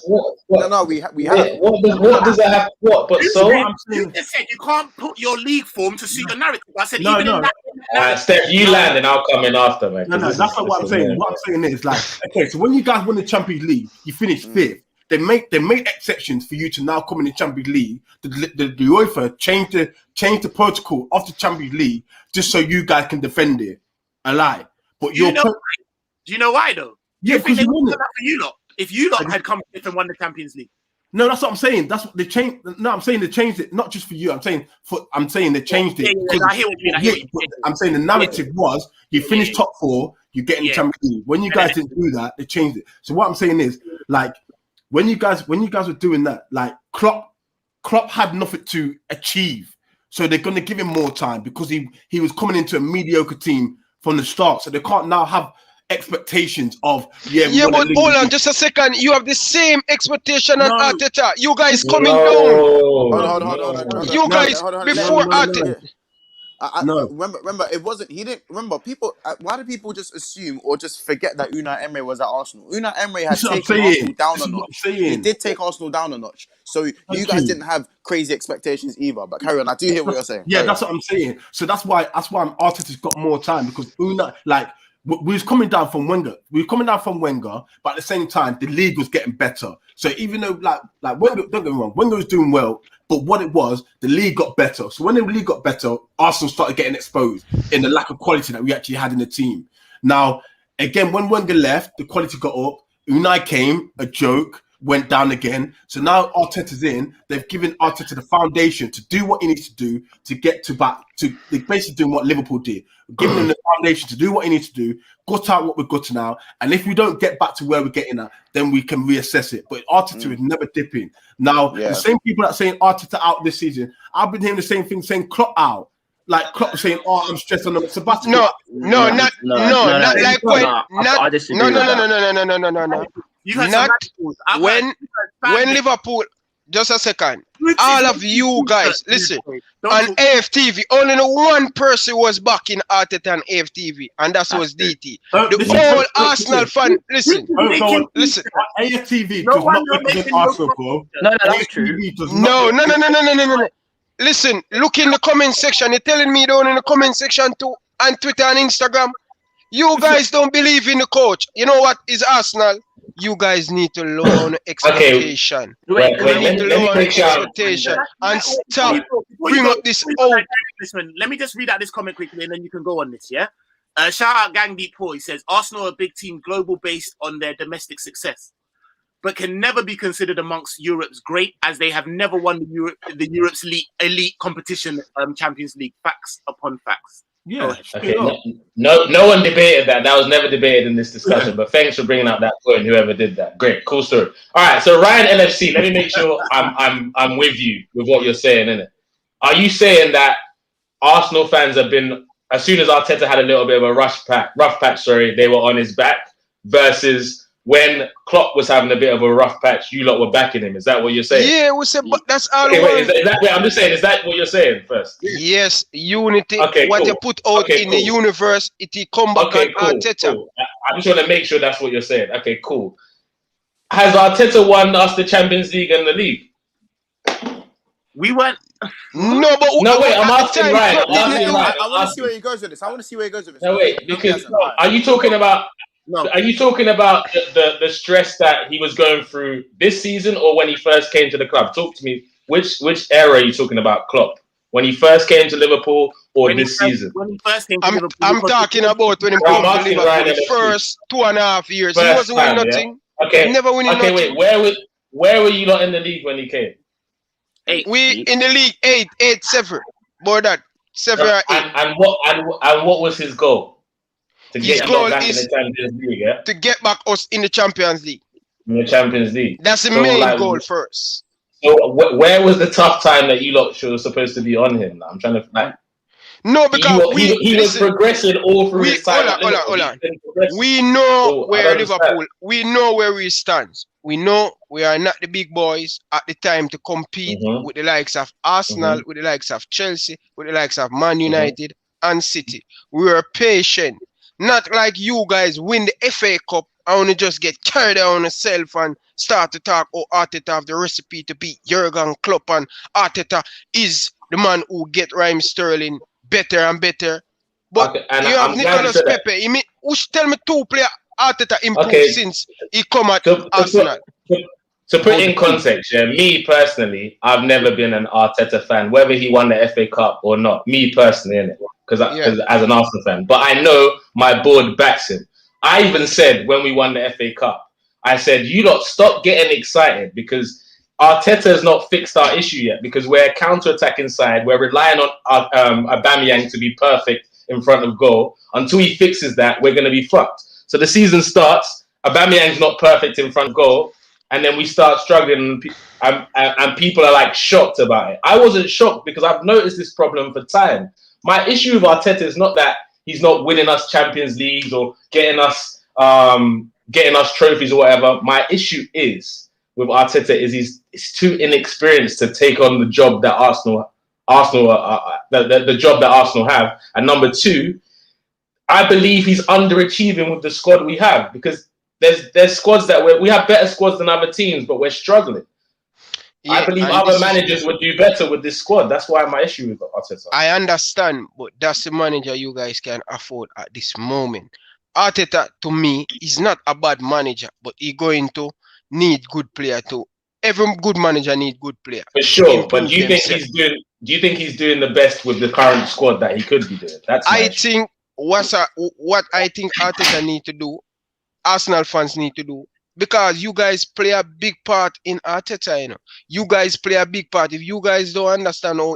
No, we have. What does that have? What? But you just said you can't put your league form to suit your narrative. I said Steph, you land and I'll come in after, man. No, that's not what I'm saying. What I'm saying is okay. So when you guys win the Champions League, you finish fifth. They make exceptions for you to now come in the Champions League. The UEFA change the protocol of the Champions League just so you guys can defend it. A lie. But do you know why though? Yeah, because you won it. For you lot. If you lot had come fifth and won the Champions League. No, that's what I'm saying. That's what they changed. No, I'm saying they changed it not just for you. I'm saying they changed it. I hear what you mean. I'm saying the narrative was you finish top four, you get in the Champions League. When you guys didn't do that, they changed it. So what I'm saying is, when you guys were doing that, Klopp had nothing to achieve. So they're gonna give him more time because he was coming into a mediocre team from the start. So they can't now have expectations of but hold on just a second. You have the same expectation on Arteta. You guys coming down. Hold on. You guys before Arteta. Remember, it wasn't. He didn't remember. People, why do people just assume or just forget that Unai Emery was at Arsenal? Unai Emery had taken Arsenal down a notch. He did take Arsenal down a notch. So you guys didn't have crazy expectations either. But carry on. I do hear what you're saying. Yeah, that's what I'm saying. So that's why Arteta's got more time because Unai, we was coming down from Wenger. But at the same time, the league was getting better. So even though, Wenger, don't get me wrong, Wenger was doing well, but what it was, the league got better. So when the league got better, Arsenal started getting exposed in the lack of quality that we actually had in the team. Now, again, when Wenger left, the quality got up. Unai came, a joke, went down again. So now Arteta's in. They've given Arteta the foundation to do what he needs to do to get back to basically doing what Liverpool did. We're giving him the foundation to do what he needs to do, gut out what we've got to now. And if we don't get back to where we're getting at, then we can reassess it. But Arteta is never dipping. Now, the same people that are saying Arteta out this season, I've been hearing the same thing saying Klopp out. Like Klopp was saying, I'm stressed on the Sebastian. No, not like when. I disagree. No. Not when Liverpool. Just a second. All of you guys, listen. On AFTV, only one person was backing Arteta on AFTV, and that was DT. The whole Arsenal fan, listen. AFTV does not represent Arsenal, bro. No, that's true. No. Listen, look in the comment section. You're telling me down in the comment section too, on Twitter and Instagram. You guys don't believe in the coach. You know what is Arsenal? You guys need to lower expectation. Wait, need to lower expectation and stop bring up this old. Listen, let me just read out this comment quickly and then you can go on this, yeah? Shout out Gang Deep Paul. He says, Arsenal are a big team, global based on their domestic success, but can never be considered amongst Europe's great as they have never won the Europe's elite competition, Champions League. Facts upon facts. Yeah. Okay. No one debated that. That was never debated in this discussion. But thanks for bringing up that point. Whoever did that, great, cool story. All right. So Ryan LFC, let me make sure I'm with you with what you're saying, innit? Are you saying that Arsenal fans have been, as soon as Arteta had a little bit of a rough patch, they were on his back, versus when Klopp was having a bit of a rough patch, you lot were backing him. Is that what you're saying? Yeah, we said, but that's all. Okay, wait, I'm just saying, is that what you're saying first? Yes, unity. Okay, what cool. you put out in the universe, it will come back on Arteta. Cool. I just want to make sure that's what you're saying. Okay, cool. Has Arteta won us the Champions League and the league? We went. No, but no, wait. I'm asking Ryan. I want to see where he goes with this. No, wait, because are you talking about? No. Are you talking about the stress that he was going through this season, or when he first came to the club? Talk to me. Which era are you talking about, Klopp? When he first came to Liverpool, or this season? When he first came to Liverpool, I'm talking about when he came to Liverpool. The first 2.5 years, he wasn't winning nothing. Yeah? Okay. Never winning nothing. Okay, wait. Where were you not in the league when he came? We in the league 8-7. More that 7 or 8. And what was his goal? To his get goal back is in the Champions League, yeah? to get back us in the Champions League. In the Champions League. That's the main goal first. So where was the tough time that you lot were supposed to be on him? I'm trying to No, because he was progressing all through his time. Hold on. We know where Liverpool. We know where we stand. We know we are not the big boys at the time to compete with the likes of Arsenal, with the likes of Chelsea, with the likes of Man United and City. We were patient, not like you guys win the FA Cup and only just get carried on yourself and start to talk. Oh, Arteta have the recipe to beat Jurgen Klopp, and Arteta is the man who get Raheem Sterling better and better. But you have Nicolas Pepe. Tell me 2 players Arteta improved since he come at Arsenal. To put in context, me personally, I've never been an Arteta fan, whether he won the FA Cup or not. Me personally, innit? Because as an Arsenal fan, but I know my board backs him. I even said when we won the FA Cup, I said, you lot stop getting excited because Arteta has not fixed our issue yet, because we're counter-attacking side. We're relying on Aubameyang to be perfect in front of goal. Until he fixes that, we're going to be fucked. So the season starts, Aubameyang's not perfect in front of goal, and then we start struggling, and people are like shocked about it. I wasn't shocked because I've noticed this problem for time. My issue with Arteta is not that he's not winning us Champions Leagues or getting us trophies or whatever. My issue is with Arteta is he's too inexperienced to take on the job that the job that Arsenal have. And number 2, I believe he's underachieving with the squad we have, because there's squads that we have better squads than other teams, but we're struggling. Yeah, I believe other managers would do better with this squad. That's why my issue with Arteta. I understand, but that's the manager you guys can afford at this moment. Arteta, to me, is not a bad manager, but he's going to need good player too. Every good manager needs good player. For sure, but do you think he's doing the best with the current squad that he could be doing? That's what I think Arteta need to do, Arsenal fans need to do, because you guys play a big part in Arteta, you know. You guys play a big part. If you guys don't understand how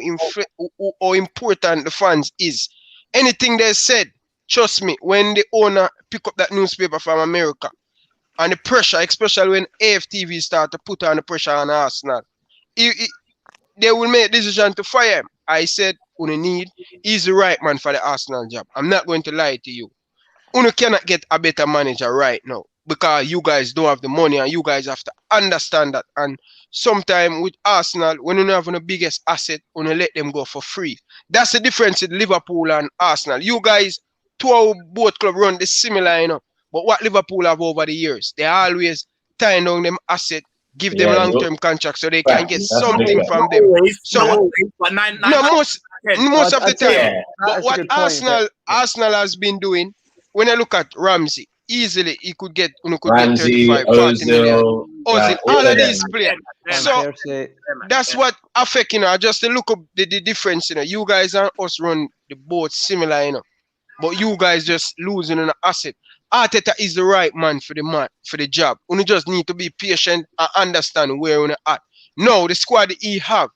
important the fans is, anything they said, trust me, when the owner pick up that newspaper from America, and the pressure, especially when LFCTV start to put on the pressure on Arsenal, they will make a decision to fire him. I said, he's the right man for the Arsenal job. I'm not going to lie to you. Uno cannot get a better manager right now, because you guys don't have the money, and you guys have to understand that. And sometimes with Arsenal, when you have the biggest asset, you let them go for free. That's the difference in Liverpool and Arsenal. You guys, both clubs run the similar, you know. But what Liverpool have over the years, they always tying down them asset, give them long-term contracts so they can get something from them. So most of the time. But what Arsenal has been doing, when I look at Ramsey, easily he could get 35, 40 million. Ozil, all of these players. So that's what affect, you know. Just to look up the difference, you know. You guys and us run the boat similar, you know. But you guys just losing an asset. Arteta is the right man for the job. You just need to be patient and understand where you're at. No, the squad he have,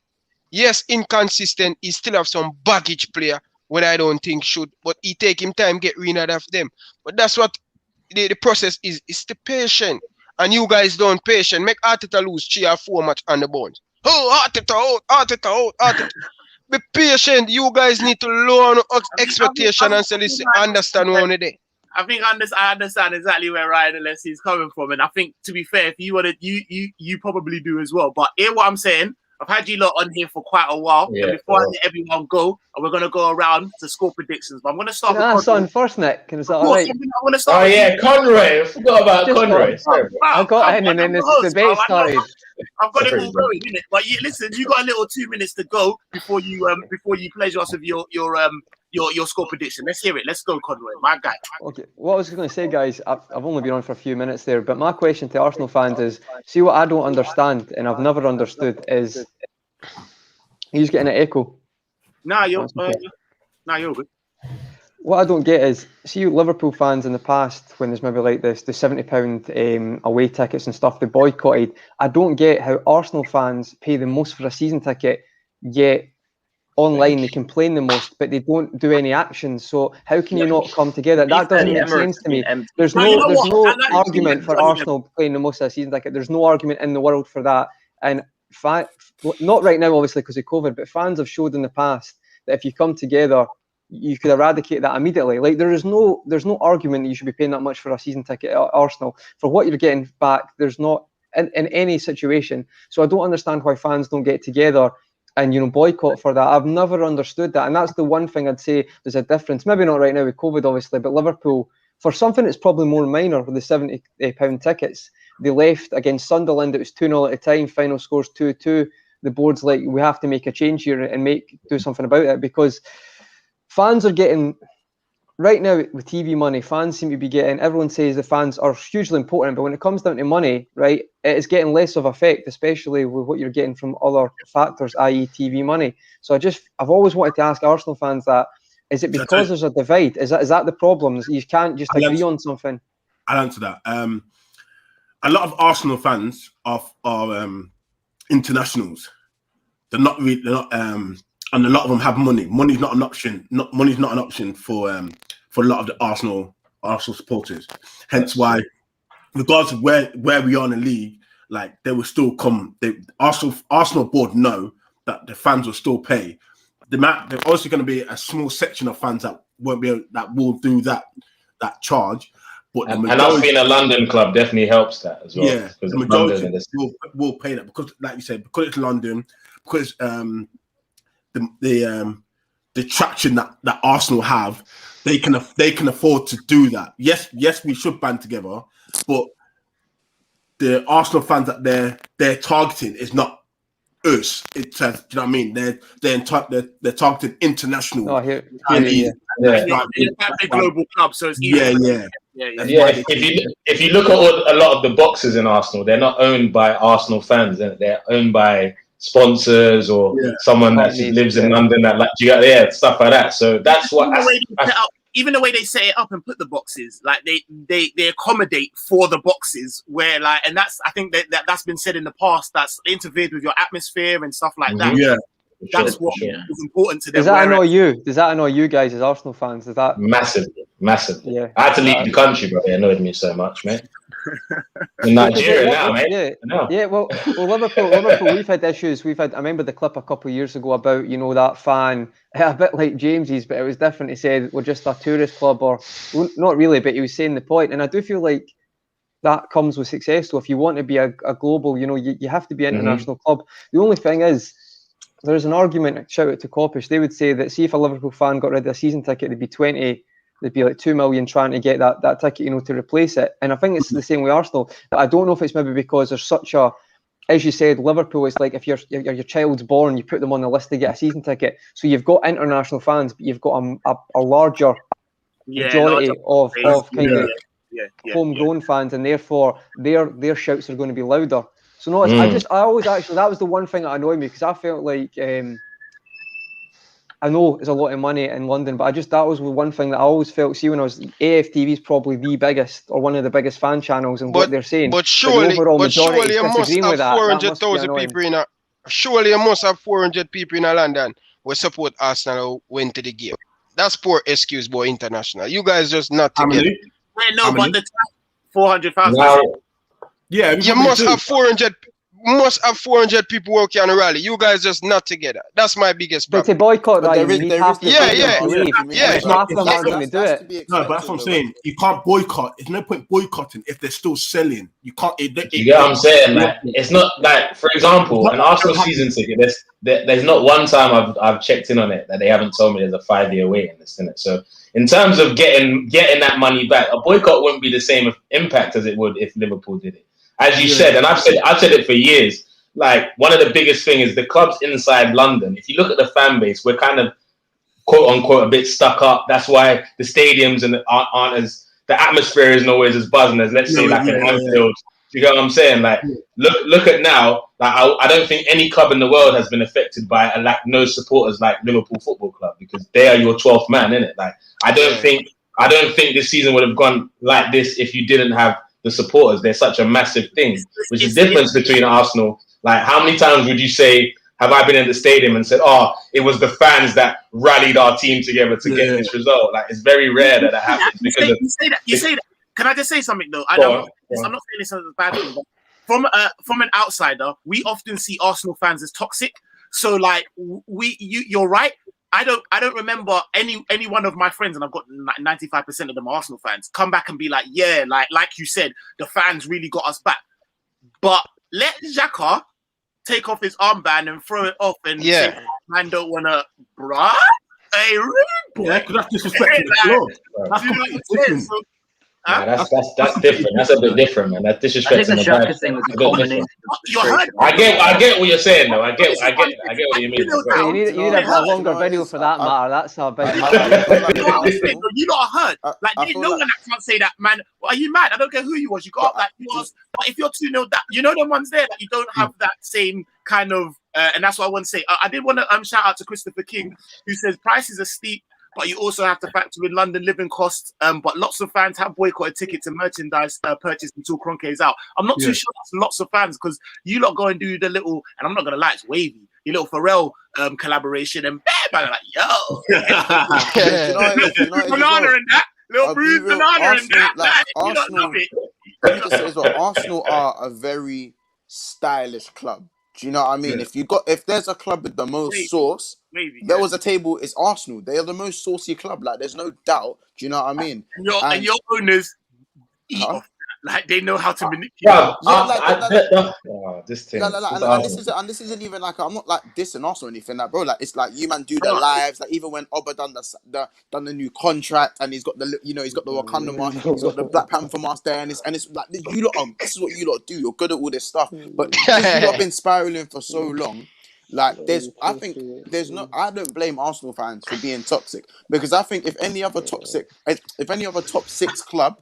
yes, inconsistent. He still have some baggage player when I don't think should, but he take him time get rid of them. But that's what the process is. It's the patient, and you guys don't patient. Make Arteta lose 3 or 4 match on the bones. Oh, Arteta out. Be patient. You guys need to lower expectation and say, listen, understand one day. I understand exactly where Ryan and Leslie's coming from, and I think, to be fair, if you want to, you probably do as well. But hear what I'm saying. I've had you lot on here for quite a while, and before I let everyone go, and we're gonna go around to score predictions. But I'm gonna start. Can I ask on first, Nick? Is that all right? I'm gonna start. Oh yeah, Conroy. I forgot about Conroy. I got in, and then this debate started. I've got it all going, innit? But listen, you got a little 2 minutes to go before you pleasure us with your score prediction. Let's hear it. Let's go, Conroy, my guy. Okay, what I was going to say, guys, I've only been on for a few minutes there, but my question to Arsenal fans is, see what I don't understand, and I've never understood, is he's getting an echo. Nah, you're good. What I don't get is, see Liverpool fans in the past, when there's maybe like this, the £70 away tickets and stuff, they boycotted. I don't get how Arsenal fans pay the most for a season ticket, yet online they complain the most, but they don't do any action. So how can you not come together? That doesn't make sense to me. There's no argument for Arsenal playing the most of a season ticket. There's no argument in the world for that. And not right now, obviously, because of COVID, but fans have showed in the past that if you come together, you could eradicate that immediately. Like there's no argument that you should be paying that much for a season ticket at Arsenal for what you're getting back. There's not in any situation. So I don't understand why fans don't get together and boycott for that. I've never understood that, and that's the one thing I'd say there's a difference. Maybe not right now with COVID, obviously, but Liverpool, for something that's probably more minor with the £70 tickets, they left against Sunderland. It was 2-0 at a time. Final scores 2-2. The board's like, we have to make a change here and do something about it, because fans are getting, right now with TV money, fans seem to be getting, everyone says the fans are hugely important, but when it comes down to money, right, it is getting less of effect, especially with what you're getting from other factors, i.e. TV money. So I've always wanted to ask Arsenal fans that, is it because there's a divide? Is that the problem? You can't just agree on something? I'll answer that. A lot of Arsenal fans are internationals. They're not and a lot of them have money. Money's not an option. Money's not an option for a lot of the Arsenal supporters. Hence why, regardless of where we are in the league, like they will still come. Arsenal board know that the fans will still pay. There's also going to be a small section of fans that will do that charge. But and us being a London club definitely helps that as well. Yeah, the majority will pay that because, like you said, because it's London, because the traction that Arsenal have, they can afford to do that. Yes, we should band together, but the Arsenal fans that they're targeting is not us. It's do you know what I mean? They're targeting international. Oh, here. A global club, so it's yeah. If you look at a lot of the boxes in Arsenal, they're not owned by Arsenal fans. They're owned by sponsors or someone that lives in London that stuff like that. So that's what. Even the way they set it up and put the boxes, like they accommodate for the boxes where and that's, I think that's been said in the past, that's interfered with your atmosphere and stuff like that. Yeah. That's what is important to them. Does that annoy you? Does that annoy you guys as Arsenal fans? Is that massively? Yeah. I had to leave the country, bro. It annoyed me so much, man. In Nigeria now, mate. Yeah. Well, Liverpool. We've had issues. I remember the clip a couple of years ago about that fan, a bit like James's, but it was different. He said we're just a tourist club, or not really, but he was saying the point. And I do feel like that comes with success. So if you want to be a global, you have to be an international club. The only thing is, there's an argument, shout out to Coppish, they would say that, see, if a Liverpool fan got rid of a season ticket, it'd be 20, there'd be like 2 million trying to get that ticket, to replace it. And I think it's the same with Arsenal. But I don't know if it's maybe because there's such a, as you said, Liverpool is like, if your child's born, you put them on the list to get a season ticket. So you've got international fans, but you've got a larger majority of kind of homegrown fans, and therefore their shouts are going to be louder. So no, I always actually, that was the one thing that annoyed me, because I felt like, I know it's a lot of money in London, but that was one thing that I always felt, see, when I was, AFTV is probably the biggest, or one of the biggest fan channels, and what they're saying. But surely you must have 400,000 people in surely you must have 400 people in London who support Arsenal went to the game. That's poor excuse, boy, international. You guys just not together. But the 400,000. Yeah, you must have 400. must have 400 people working on a rally. You guys just not together. That's my biggest But problem. to boycott, But Ryan, there you is- need there half is- the Yeah, stadium yeah. to leave. Yeah. If half of them aren't going to do That's it. to be No, but that's expected, what I'm though, saying. You can't boycott. There's no point boycotting if they're still selling. You can't. You get what I'm saying? Like, it's not like, for example, an Arsenal season ticket. There's not one time I've checked in on it that they haven't told me there's a 5-year waiting list in it. So in terms of getting that money back, a boycott wouldn't be the same impact as it would if Liverpool did it. As you said, and I've said it for years. Like, one of the biggest things is the clubs inside London. If you look at the fan base, we're kind of quote unquote a bit stuck up. That's why the stadiums aren't as, the atmosphere isn't always as buzzing as, let's say, like an Anfield. You get what I'm saying? Like, look at now. Like, I don't think any club in the world has been affected by no supporters like Liverpool Football Club, because they are your 12th man, innit? Like, I don't think this season would have gone like this if you didn't have the supporters. They're such a massive thing, which is the difference between Arsenal. Like, how many times would you say, have I been in the stadium and said, "Oh, it was the fans that rallied our team together to get this result"? Like, it's very rare that happens. You say that. Can I just say something though? I'm not saying this as a bad thing, but from an outsider, we often see Arsenal fans as toxic. So like, you're right. I don't remember any one of my friends, and I've got 95% of them are Arsenal fans, come back and be like, yeah, like you said, the fans really got us back. But let Xhaka take off his armband and throw it off and say, man, don't want to, bruh. Hey, rude boy. Yeah, because that's disrespectful. That's different. That's different. That's a bit different, man. That's disrespectful. I think the Xhaka thing was a combination. I get what you're saying, though. I get what you mean. You need a longer video for that matter. That's a big. You lot heard. Like, there's no one that can't say that, man. Are you mad? I don't care who you was. You got up like you was. But if you're 2-0 that, you know, the ones there that you don't have that same kind of. And that's what I want to say. I did want to shout out to Christopher King, who says prices are steep, but you also have to factor in London living costs. But lots of fans have boycotted tickets and merchandise purchase until Kroenke is out. I'm not too sure that's lots of fans, because you lot go and do the little, and I'm not going to lie, it's wavy, your little Pharrell collaboration, and bam, I'm like, yo. Banana and that. Little bruised banana and that. Like, you don't love it. Let me just say as well, Arsenal are a very stylish club. Do you know what I mean? If there's a club with the most sauce, there was a table, it's Arsenal. They are the most saucy club. Like, there's no doubt. Do you know what I mean? And your owners eat off that. Like, they know how to manipulate. This thing. And this isn't even like, I'm not like dissing Arsenal or anything. Like, bro, like, it's like you man do the lives. Like, even when Oba done the new contract, and he's got the Wakanda mask, he's got the Black Panther mask there, and it's like, you lot, this is what you lot do. You're good at all this stuff, but because you lot been spiraling for so long. Like, I don't blame Arsenal fans for being toxic, because I think if any other top six club,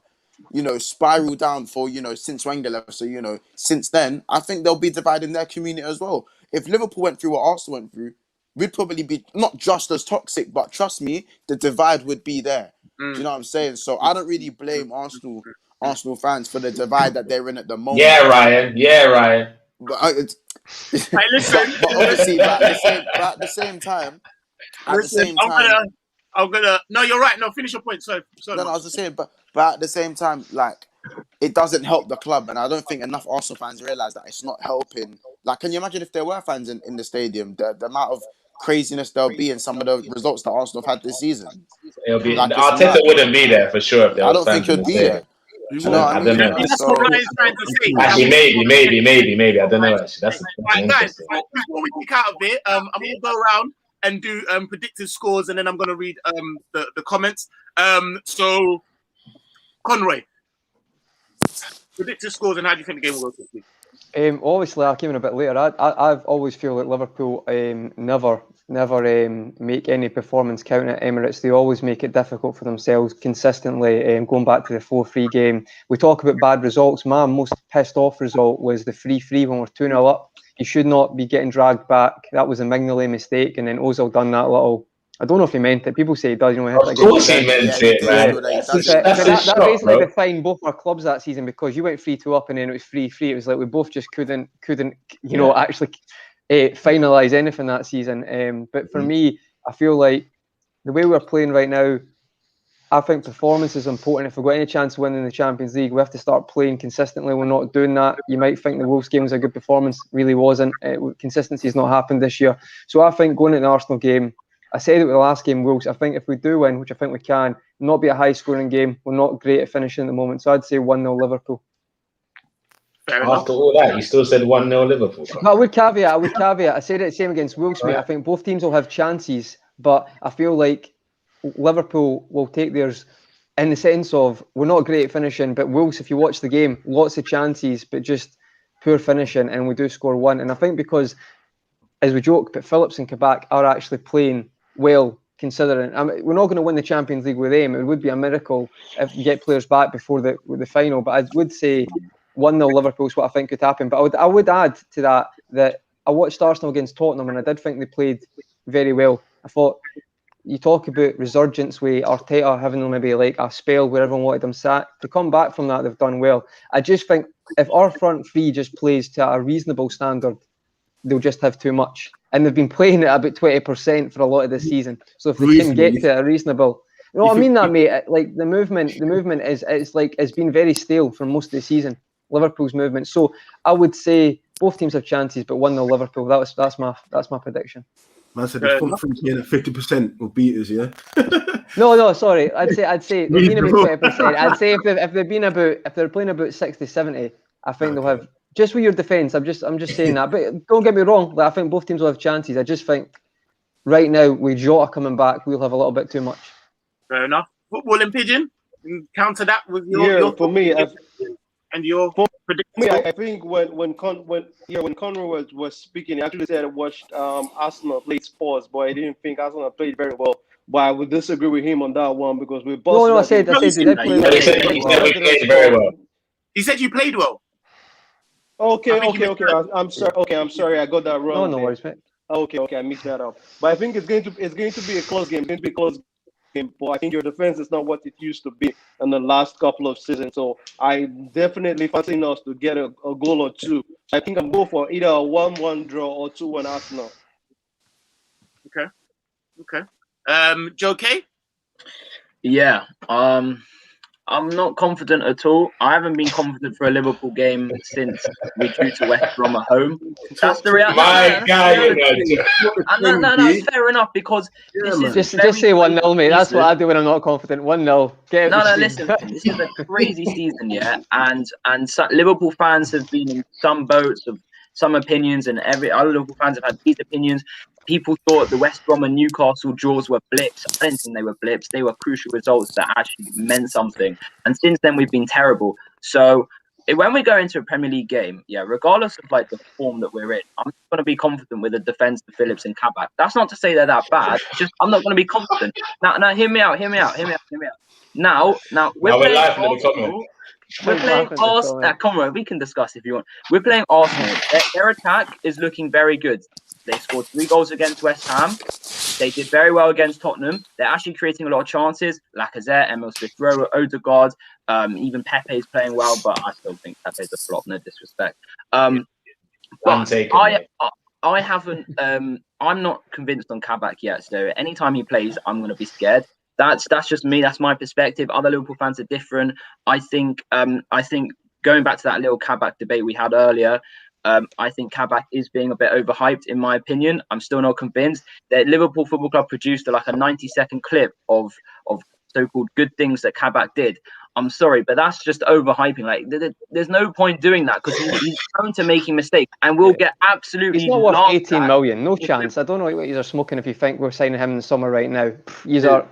you know, spiral down for, you know, since Wenger left, so, you know, since then, I think they'll be dividing their community as well. If Liverpool went through what Arsenal went through, we'd probably be not just as toxic, but trust me, the divide would be there. Do you know what I'm saying? So I don't really blame Arsenal fans for the divide that they're in at the moment. Yeah, Ryan. But obviously, at the same time, I'm gonna. No, you're right. No, finish your point. Sorry. No, I was just saying, but at the same time, like, it doesn't help the club, and I don't think enough Arsenal fans realize that it's not helping. Like, can you imagine if there were fans in the stadium, the amount of craziness there'll be in some of the results that Arsenal have had this season? It'll be like, Arteta wouldn't be there for sure if there was. I don't think he'll be there. I don't know. That's what Ryan's trying to say. Actually, maybe. I don't know. Actually, that's right, guys. Before we kick out of it, I'm gonna go around and do predicted scores, and then I'm gonna read the comments. So, Conroy, predicted scores, and how do you think the game will go this week? Obviously, I came in a bit later. I've always feel that Liverpool never make any performance count at Emirates. They always make it difficult for themselves consistently. Going back to the 4-3 game, we talk about bad results. My most pissed off result was the 3-3 when we're 2-0 up. You should not be getting dragged back. That was a Mignolet mistake, and then Ozil done that little. I don't know if he meant it. People say he does. You know, of course he meant it, man. That basically defined both our clubs that season, because you went 3-2 up and then it was 3-3. It was like we both just couldn't actually finalise anything that season. But for me, I feel like the way we're playing right now, I think performance is important. If we've got any chance of winning the Champions League, we have to start playing consistently. We're not doing that. You might think the Wolves game was a good performance. Really wasn't. Consistency has not happened this year. So I think going into the Arsenal game, I said it with the last game, Wolves, I think if we do win, which I think we can, not be a high-scoring game. We're not great at finishing at the moment. So I'd say 1-0 Liverpool. After all that, you still said 1-0 Liverpool. But I would caveat. I said it the same against Wolves, mate. I think both teams will have chances, but I feel like Liverpool will take theirs in the sense of we're not great at finishing, but Wolves, if you watch the game, lots of chances, but just poor finishing, and we do score one. And I think because, as we joke, but Phillips and Cabac are actually playing well, considering. I mean, we're not going to win the Champions League with them. It would be a miracle if you get players back before the final, but I would say 1-0 Liverpool is what I think could happen. But I would add to that I watched Arsenal against Tottenham, and I did think they played very well. I thought, you talk about resurgence with Arteta having maybe like a spell where everyone wanted them sacked. To come back from that, they've done well. I just think if our front three just plays to a reasonable standard, they'll just have too much. And they've been playing at about 20% for a lot of this season. So if they can get to a reasonable... You know what I mean, that, mate? Like the movement is it's been very stale for most of the season, Liverpool's movement. So I would say both teams have chances, but 1-0 Liverpool. That's my prediction. Man said the front three at 50% will beat us, yeah. No, sorry. I'd say they've been about 20%. I'd say if they're playing about 60-70, I think they'll have, just with your defence. I'm just saying that. But don't get me wrong. Like, I think both teams will have chances. I just think right now with Jota coming back, we'll have a little bit too much. Fair enough. Footballing pigeon. Counter that with your for me. And your prediction. I think when Conroy was speaking, he actually said I watched Arsenal play Spurs, but I didn't think Arsenal played very well. But I would disagree with him on that one because we both. No, I said they played very well. He said you played well. Okay. I'm sorry. I got that wrong. No worries, mate. Okay, I mixed that up. But I think it's going to be a close game. It's going to be a close game. But I think your defense is not what it used to be in the last couple of seasons. So I definitely fancy us to get a goal or two. I think I'm going for either a 1-1 draw or 2-1 Arsenal. Okay. Joe K? Yeah. I'm not confident at all. I haven't been confident for a Liverpool game since we drew to West Brom at home. That's the reality. My guy, no, it's fair enough because this is just say 1-0, mate. That's what I do when I'm not confident. 1-0. No, listen. This is a crazy season, yeah, and Liverpool fans have been in some boats of some opinions, and other Liverpool fans have had these opinions. People thought the West Brom and Newcastle draws were blips. I don't think they were blips. They were crucial results that actually meant something. And since then, we've been terrible. So when we go into a Premier League game, yeah, regardless of like the form that we're in, I'm going to be confident with the defence of Phillips and Cabac. That's not to say they're that bad. It's just I'm not going to be confident. Now, hear me out. Now, we're playing Arsenal. We're playing Arsenal. Conrad, we can discuss if you want. We're playing Arsenal. Their attack is looking very good. They scored 3 goals against West Ham. They did very well against Tottenham. They're actually creating a lot of chances. Lacazette, Emil Smith-Rowe, Odegaard, even Pepe is playing well, but I still think Pepe's a flop, no disrespect. But I haven't. I'm not convinced on Cabac yet. So anytime he plays, I'm going to be scared. That's just me. That's my perspective. Other Liverpool fans are different. I think going back to that little Cabac debate we had earlier. I think Cabac is being a bit overhyped, in my opinion. I'm still not convinced. That Liverpool Football Club produced like a 90-second clip of so-called good things that Cabac did. I'm sorry, but that's just overhyping. Like, there's no point doing that because he's prone to making mistakes, and we'll get absolutely. He's not worth 18 million. No chance. I don't know what you're smoking if you think we're signing him in the summer right now. He's our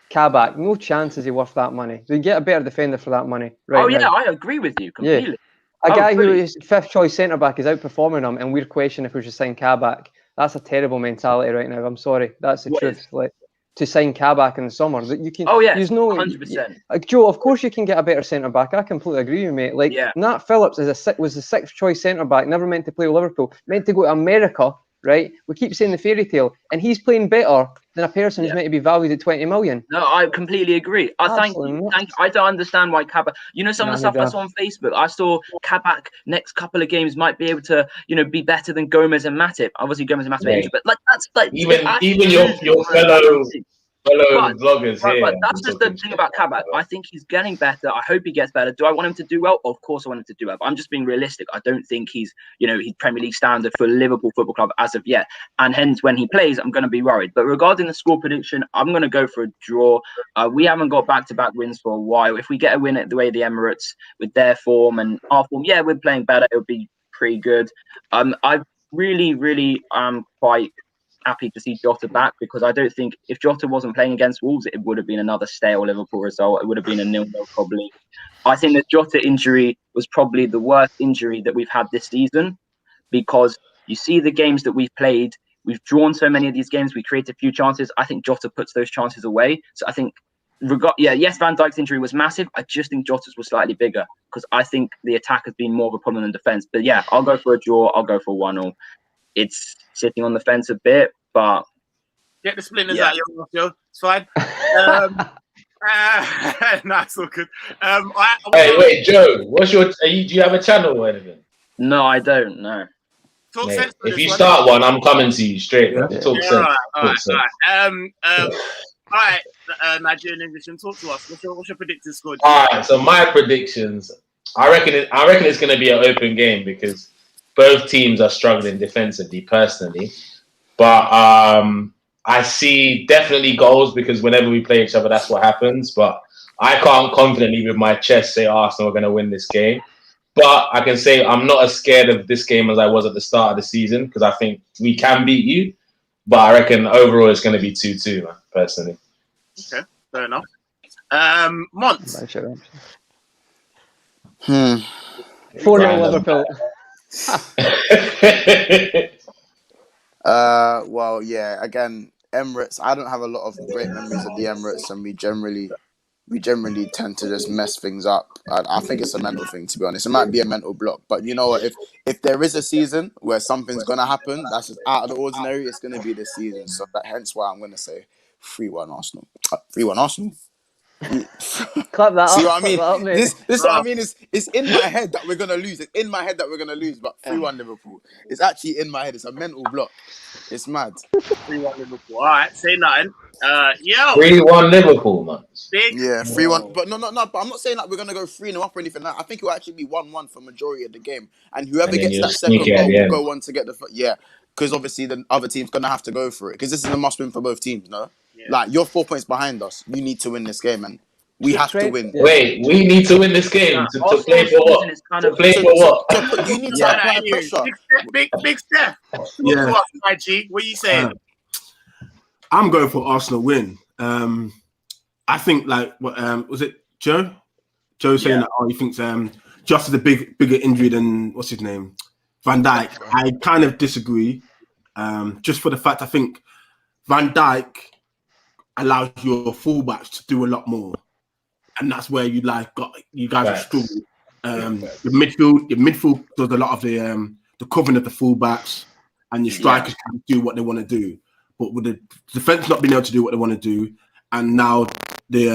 Cabac. No chance is he worth that money. You get a better defender for that money. Right now. I agree with you completely. Yeah. A guy who is 5th choice centre back is outperforming him, and we're questioning if we should sign Cabac. That's a terrible mentality right now. I'm sorry, that's the truth. Like, to sign Cabac in the summer, that you can. There's no 100%. Like Joe, of course you can get a better centre back. I completely agree with you, mate. Like Nat Phillips was the 6th choice centre back, never meant to play with Liverpool, meant to go to America. Right, we keep saying the fairy tale, and he's playing better than a person who's meant to be valued at 20 million. No, I completely agree. Thank you. I don't understand why Cabac. You know, some of the stuff I saw on Facebook. I saw Cabac next couple of games might be able to, be better than Gomez and Matip. Obviously, Gomez and Matip, but like that's like even your fellow Follow vloggers here. But that's just the thing about Cabac. I think he's getting better. I hope he gets better. Do I want him to do well? Of course I want him to do well. But I'm just being realistic. I don't think he's Premier League standard for Liverpool Football Club as of yet. And hence, when he plays, I'm going to be worried. But regarding the score prediction, I'm going to go for a draw. We haven't got back-to-back wins for a while. If we get a win at the way the Emirates with their form and our form, yeah, we're playing better. It would be pretty good. I really quite happy to see Jota back, because I don't think if Jota wasn't playing against Wolves, it would have been another stale Liverpool result. It would have been a 0-0 probably. I think the Jota injury was probably the worst injury that we've had this season, because you see the games that we've played, we've drawn so many of these games, we create a few chances. I think Jota puts those chances away. So I think, yes, Van Dijk's injury was massive. I just think Jota's was slightly bigger, because I think the attack has been more of a problem than defense. But yeah, I'll go for a draw. I'll go for 1-0. It's sitting on the fence a bit, but get the splinters out of your mouth, Joe. It's fine. No, it's all good. Hey, wait, Joe. What's your? Do you have a channel or anything? No, I don't. No. Talk Mate, sense. if you start one, I'm coming to you straight. Yeah. Talk sense. All right. Nigerian Englishman, talk to us. What's your predicted score? All right. So my predictions. I reckon it's going to be an open game, because both teams are struggling defensively, personally. But I see definitely goals, because whenever we play each other, that's what happens. But I can't confidently with my chest say Arsenal are going to win this game. But I can say I'm not as scared of this game as I was at the start of the season, because I think we can beat you. But I reckon overall it's going to be 2-2, man, personally. Okay, fair enough. Mont. 4-0 Liverpool. Well, yeah. Again, Emirates. I don't have a lot of great memories of the Emirates, and we generally tend to just mess things up. I think it's a mental thing, to be honest. It might be a mental block, but you know what? If there is a season where something's gonna happen that's just out of the ordinary, it's gonna be this season. So hence why I'm gonna say 3-1 Arsenal. 3-1 Arsenal. Clap that See up. what I mean? Clap that up, mate. This what I mean. It's in my head that we're gonna lose. It's in my head that we're gonna lose. But 3-1 Liverpool. It's actually in my head. It's a mental block. It's mad. 3-1 Liverpool. All right, say nothing. 3-1 Liverpool, man. Big. Yeah, 3-1. But no. But I'm not saying that we're gonna go 3-0 up or anything. I think it will actually be 1-1 for majority of the game, and whoever gets that second goal will go on to get the because obviously the other team's gonna have to go for it, because this is a must-win for both teams. No, like you're 4 points behind us. You need to win this game, and we have to win. Wait, we need to win this game to play for what? To play for what? You need to apply pressure. Big Steph. Yeah. IG, what are you saying? I'm going for Arsenal win. I think was it Joe? Joe saying that he thinks just as a bigger injury than what's his name, Van Dijk. I kind of disagree. Just for the fact I think Van Dijk allows your fullbacks to do a lot more, and that's where you guys are struggling. Your midfield does a lot of the covering of the fullbacks, and your strikers can do what they want to do. But with the defense not being able to do what they want to do, and now the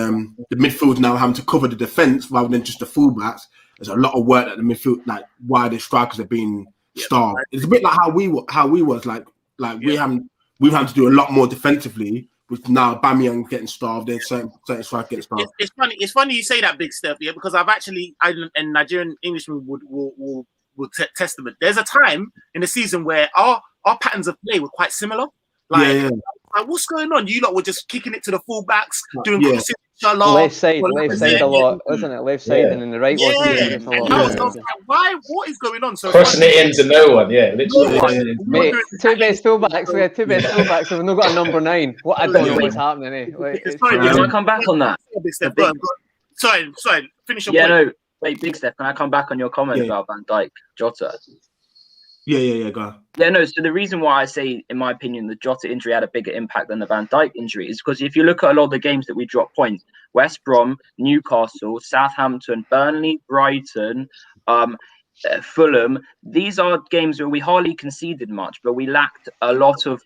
midfield now having to cover the defense rather than just the fullbacks, there's a lot of work that the midfield, like why the strikers are being starved. It's a bit like how we was we've had to do a lot more defensively. With now Bamiyang getting starved, there's certain strikers getting starved. It's funny you say that, Big Steph, because and Nigerian Englishmen will testament. There's a time in the season where our patterns of play were quite similar. Like, what's going on? You lot were just kicking it to the fullbacks, doing crosses. Left side a lot, wasn't it? Left side and then the right wasn't. What is going on? So crossing it into no one, literally. Mate, two best fullbacks. We had two best fullbacks, and we've not got a number 9. What I don't know what's happening. Can I come back on that? Sorry. Finish your point. No. Wait, Big Steph, can I come back on your comment about Van Dijk, Jota? Yeah, go on. Yeah, no, so the reason why I say, in my opinion, the Jota injury had a bigger impact than the Van Dijk injury is because if you look at a lot of the games that we dropped points, West Brom, Newcastle, Southampton, Burnley, Brighton, Fulham, these are games where we hardly conceded much, but we lacked a lot of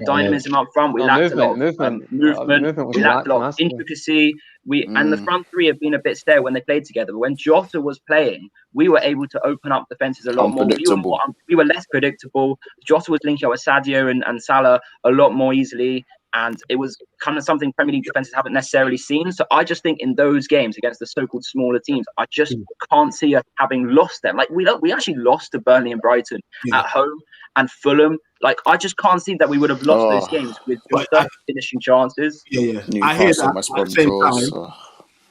dynamism up front. We lacked a lot of movement. We lacked a lot of intricacy. And the front three have been a bit stale when they played together. But when Jota was playing, we were able to open up defenses a lot more. We were less predictable. Jota was linking up with Sadio and Salah a lot more easily. and it was kind of something Premier League defenses haven't necessarily seen. So I just think in those games against the so-called smaller teams, I just can't see us having lost them. Like we actually lost to Burnley and Brighton at home and Fulham. Like I just can't see that we would have lost those games with just finishing chances. I hear that. At the same time,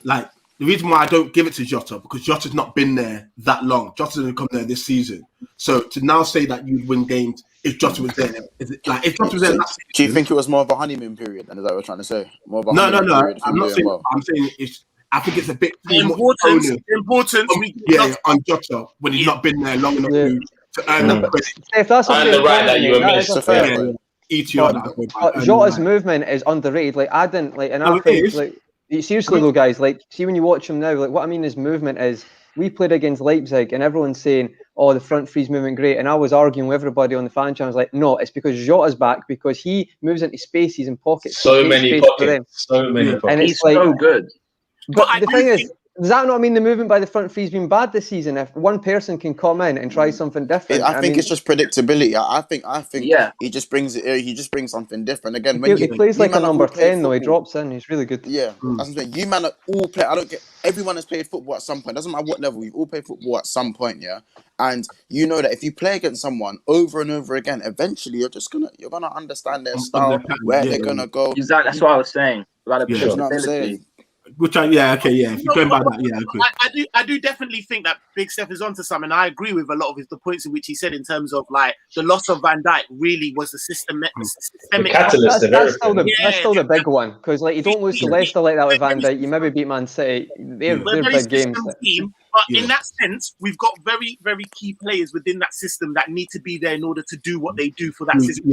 like the reason why I don't give it to Jota because Jota's not been there that long. Jota didn't come there this season. So to now say that you'd win games if Jota was there, if Jota was there last season, do you think it was more of a honeymoon period? And is that what you're trying to say? More of a no. period I'm not saying. well. I'm saying I think it's a bit importance on Jota when he's not been there long enough to earn the credit. If that's and the right that you were missed. Jota's movement is underrated. Like I didn't like, and I think like seriously though, guys. Like, see when you watch him now, like what I mean is movement is. We played against Leipzig, and everyone's saying, "Oh, the front three's moving great." And I was arguing with everybody on the fan channel. I was like, "No, it's because Jota's back because he moves into spaces and pockets. So many pockets. And he's so good." But the thing is, does that not mean the movement by the front three's been bad this season? If one person can come in and try something different, I think it's just predictability. I think he just brings something different. Again, when he plays like a number 10 though, he drops in. He's really good. Yeah, that's what I'm saying. You man all play. Everyone has played football at some point. Doesn't matter what level. You've all played football at some point, yeah. And you know that if you play against someone over and over again, eventually you're gonna understand their style, where they're gonna go. Exactly. That's what I was saying about You know what I'm saying? If you're going by that, okay. I do definitely think that Big Steph is onto something. I agree with a lot of the points in which he said in terms of like the loss of Van Dijk really was a systemic catalyst. That's still the big one because like you don't lose to Leicester like that with Van Dijk. You maybe beat Man City. They're big games. Team, but in that sense, we've got very, very key players within that system that need to be there in order to do what they do for that system.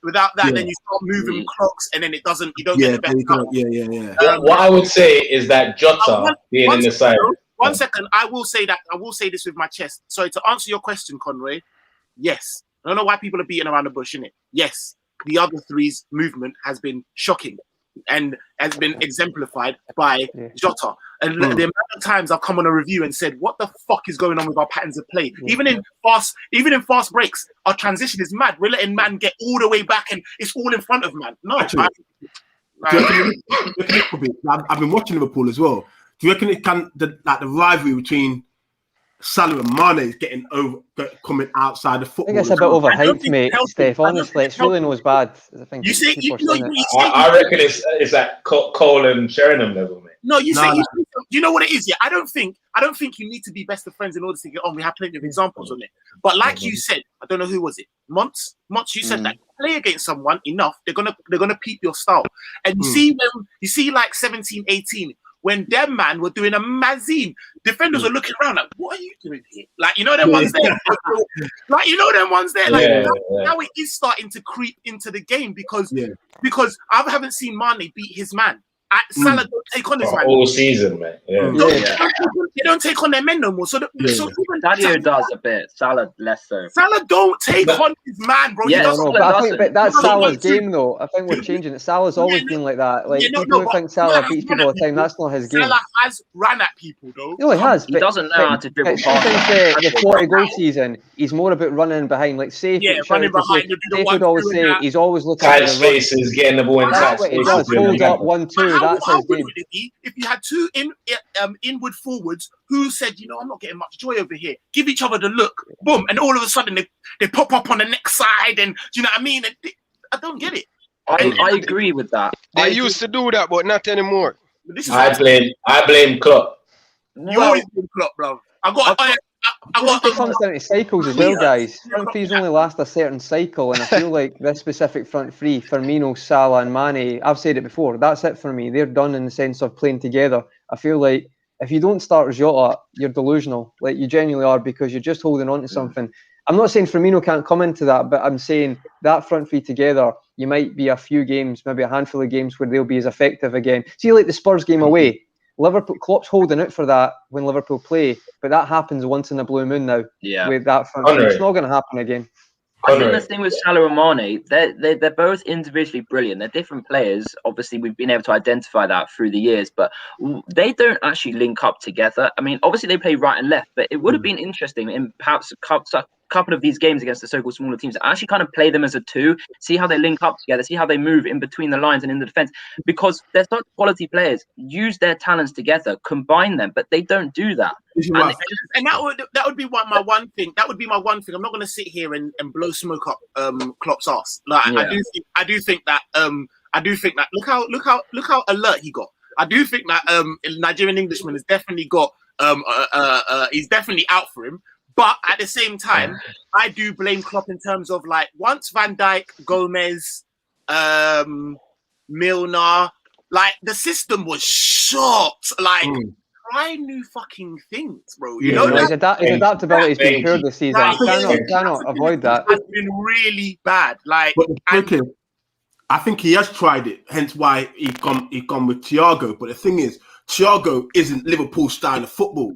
Without that, then you start moving clocks, and then it doesn't. You don't get the best. What I would say is that Jota being in the side. 1 second, I will say this with my chest. Sorry to answer your question, Conroy. Yes, I don't know why people are beating around the bush, innit? Yes, the other three's movement has been shocking and has been exemplified by Jota. And the amount of times I've come on a review and said, "What the fuck is going on with our patterns of play?" Even in fast breaks, our transition is mad. We're letting man get all the way back, and it's all in front of man. No, I've been watching Liverpool as well. Do you reckon it can the rivalry between Salah and Mane is coming outside the football? I think it's a bit overhyped, mate, Steph. Honestly, it's really not as bad as I think. I reckon it's at Cole and Sheringham level, mate. No, you know what it is, yeah. I don't think you need to be best of friends in order to get on. We have plenty of examples on it. But like you said, I don't know who was it. Monts, you said that play against someone enough, they're gonna peep your style. And you see like 17, 18, when them man were doing a mazine, defenders were looking around like, what are you doing here? Like, you know them ones there. Like, you know them ones there. Like now it is starting to creep into the game because I haven't seen Mane beat his man. Salah don't take on his man all season, man. They don't take on their men no more. So Sadio does a bit. Salah less so. Salah don't take on his man, bro. But that's Salah's game, though. I think we're changing it. Salah's always been like that. Like people who think Salah beats people all the time. That's not his game. Salah has ran at people, though. No, he has. He doesn't know how to dribble past. The 40-goal season, he's more about running behind. Like Safe running behind. Safe would always say he's always looking tight spaces, getting the ball in tight spaces. Hold up 1-2. That's his game. If you had two inward forwards who said, I'm not getting much joy over here, give each other the look, boom, and all of a sudden they pop up on the next side, and do you know what I mean? And I don't get it. I agree with that. They used to do that, but not anymore. I blame Klopp. You always blame Klopp, bro. It comes down to cycles as well, guys. Front threes only last a certain cycle, and I feel like this specific front three, Firmino, Salah, and Mane, I've said it before, that's it for me. They're done in the sense of playing together. I feel like if you don't start Jota, you're delusional. Like you genuinely are, because you're just holding on to something. I'm not saying Firmino can't come into that, but I'm saying that front three together, you might be a few games, maybe a handful of games where they'll be as effective again. See, like the Spurs game away. Liverpool, Klopp's holding out for that when Liverpool play, but that happens once in a blue moon now. Yeah, with that front, it's not going to happen again. I think the thing with Salah and Mane, they're both individually brilliant. They're different players. Obviously, we've been able to identify that through the years, but they don't actually link up together. I mean, obviously they play right and left, but it would have been interesting in perhaps couple of these games against the so-called smaller teams, actually kind of play them as a two, see how they link up together, see how they move in between the lines and in the defense, because they're such quality players. Use their talents together, combine them, but they don't do that. And that would be my one thing. That would be my one thing. I'm not going to sit here and blow smoke up Klopp's ass. Like I do think that look how alert he got. I do think that Nigerian Englishman has definitely got he's definitely out for him. But at the same time, I do blame Klopp in terms of like once Van Dijk, Gomez, Milner, like the system was shot. Like try new fucking things, bro. You know his adaptability has been poor this season. Cannot avoid that. It's been really bad. Like, I think he has tried it. Hence why he gone with Thiago. But the thing is, Thiago isn't Liverpool style of football.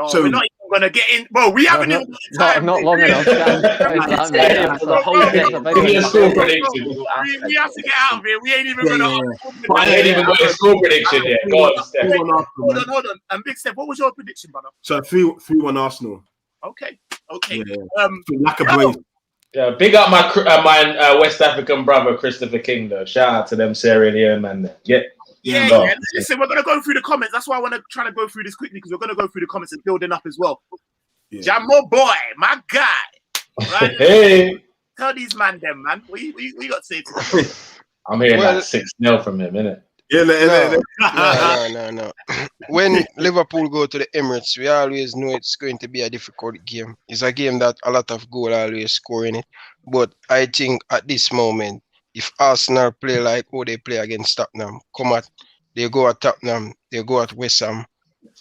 So we're not even gonna get in. Bro, we haven't even got time. Not long enough. We have to get out of here. We ain't even gonna. I ain't even got a score prediction yet. Go on, Steph. Hold on. Big Steph, what was your prediction, brother? So 3-1 Arsenal. Okay. Lack of brains. Yeah, big up my West African brother Christopher King though. Shout out to them Sierra Leone man. Yeah. Listen, we're gonna go through the comments. That's why I want to try to go through this quickly because we're gonna go through the comments and building up as well. Jamo boy, my guy. Right? Hey. Tell these man them, man. What you got to say to them? I'm hearing like 6-0 from him, innit? No. When Liverpool go to the Emirates, we always know it's going to be a difficult game. It's a game that a lot of goal always score in it. But I think at this moment, if Arsenal play like how they play against Tottenham, they go at Tottenham, they go at West Ham.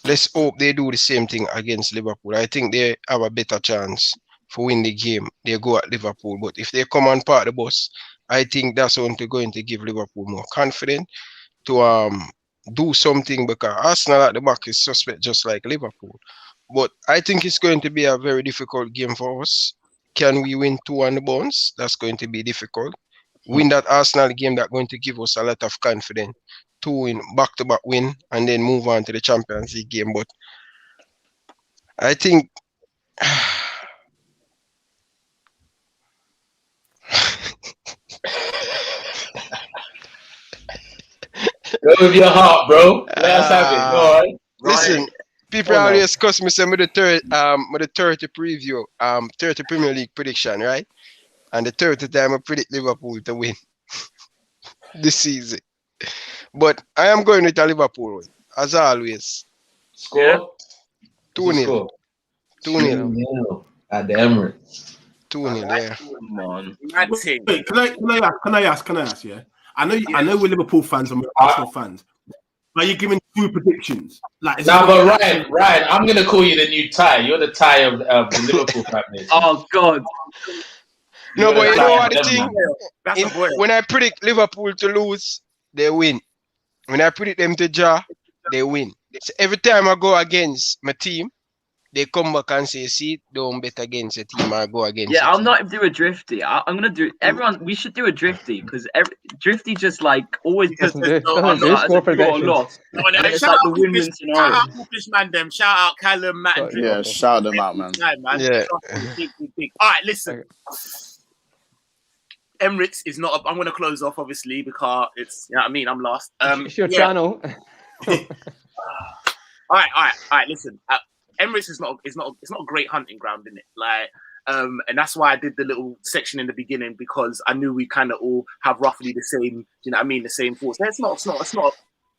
Let's hope they do the same thing against Liverpool. I think they have a better chance for win the game. They go at Liverpool. But if they come and park the bus, I think that's going to give Liverpool more confidence to do something, because Arsenal at the back is suspect just like Liverpool. But I think it's going to be a very difficult game for us. Can we win 2 on the bounce? That's going to be difficult. Win that Arsenal game, that's going to give us a lot of confidence to win back-to-back win and then move on to the Champions League game. But I think go with your heart, bro. Let us have it. Go on. Listen, people always cuss me saying with the 30 preview, 30 Premier League prediction, right? And the 30th time I predict Liverpool to win this season. But I am going with Liverpool, as always. Score? 2-0. 2-0. At the Emirates. 2-0, yeah. Come on. Wait, can I ask, yeah? I know we're Liverpool fans and we're Arsenal fans. Are you giving 2 predictions? Like, but Ryan, I'm going to call you the new Ty. You're the Ty of the Liverpool family. Oh, God. No, but you know what the thing? When I predict Liverpool to lose, they win. When I predict them to draw, they win. So every time I go against my team, they come back and say, see, don't bet against a team or go against Yeah, I'll not do a drifty. I'm going to do... We should do a drifty, because drifty just, like, always puts us on loss. It's like the win-win scenario. Shout out Fishman them. Shout out Callum, Matt, and Yeah, shout them out, man. Yeah. Big. All right, listen. Emirates is not. I'm going to close off, obviously, because it's. You know what I mean? I'm last. It's your channel. All right. Listen, Emirates is not. It's not a great hunting ground, is it? Like, and that's why I did the little section in the beginning, because I knew we kind of all have roughly the same. You know what I mean? The same thoughts. It's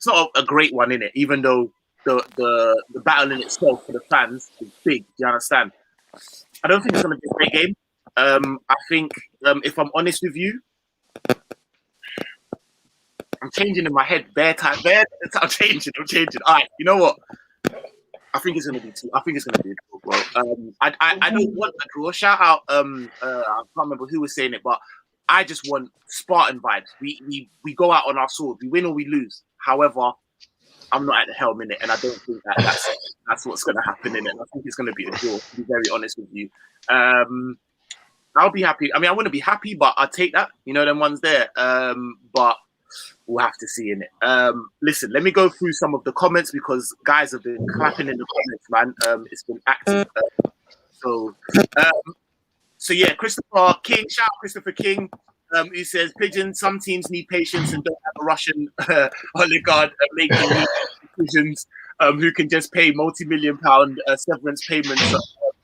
not a great one, in it. Even though the battle in itself for the fans is big. Do you understand? I don't think it's going to be a great game. I think, if I'm honest with you, I'm changing in my head. I'm changing. All right, you know what? I think it's going to be 2. I think it's going to be a draw, bro. I don't want a draw. Shout out. I can't remember who was saying it, but I just want Spartan vibes. We go out on our sword. We win or we lose. However, I'm not at the helm in it, and I don't think that's what's going to happen in it. I think it's going to be a draw. To be very honest with you. I'll be happy. I mean, I wouldn't be happy, but I'll take that. You know, them ones there. But we'll have to see in it. Listen, let me go through some of the comments, because guys have been clapping in the comments, man. It's been active. So yeah, Christopher King, shout out Christopher King. He says, Pigeon, some teams need patience and don't have a Russian oligarch making decisions who can just pay multi-million-pound severance payments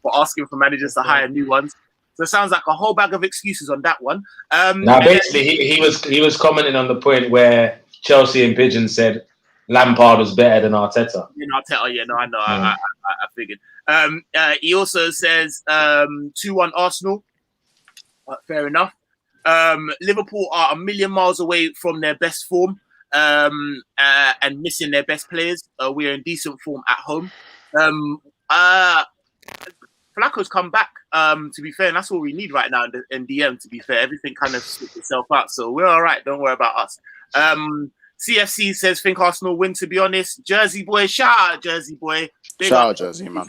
for asking for managers to hire new ones. So it sounds like a whole bag of excuses on that one. Now, basically, he was commenting on the point where Chelsea and Pigeon said Lampard was better than Arteta. Yeah, no, I know. I figured. He also says 2-1 Arsenal. Fair enough. Liverpool are a million miles away from their best form and missing their best players. We are in decent form at home. Flacco's come back, to be fair, and that's all we need right now in DM, to be fair. Everything kind of sorts itself out, so we're all right. Don't worry about us. CFC says, think Arsenal win, to be honest. Jersey boy, shout out Jersey boy. Big Shout up out Jersey, man.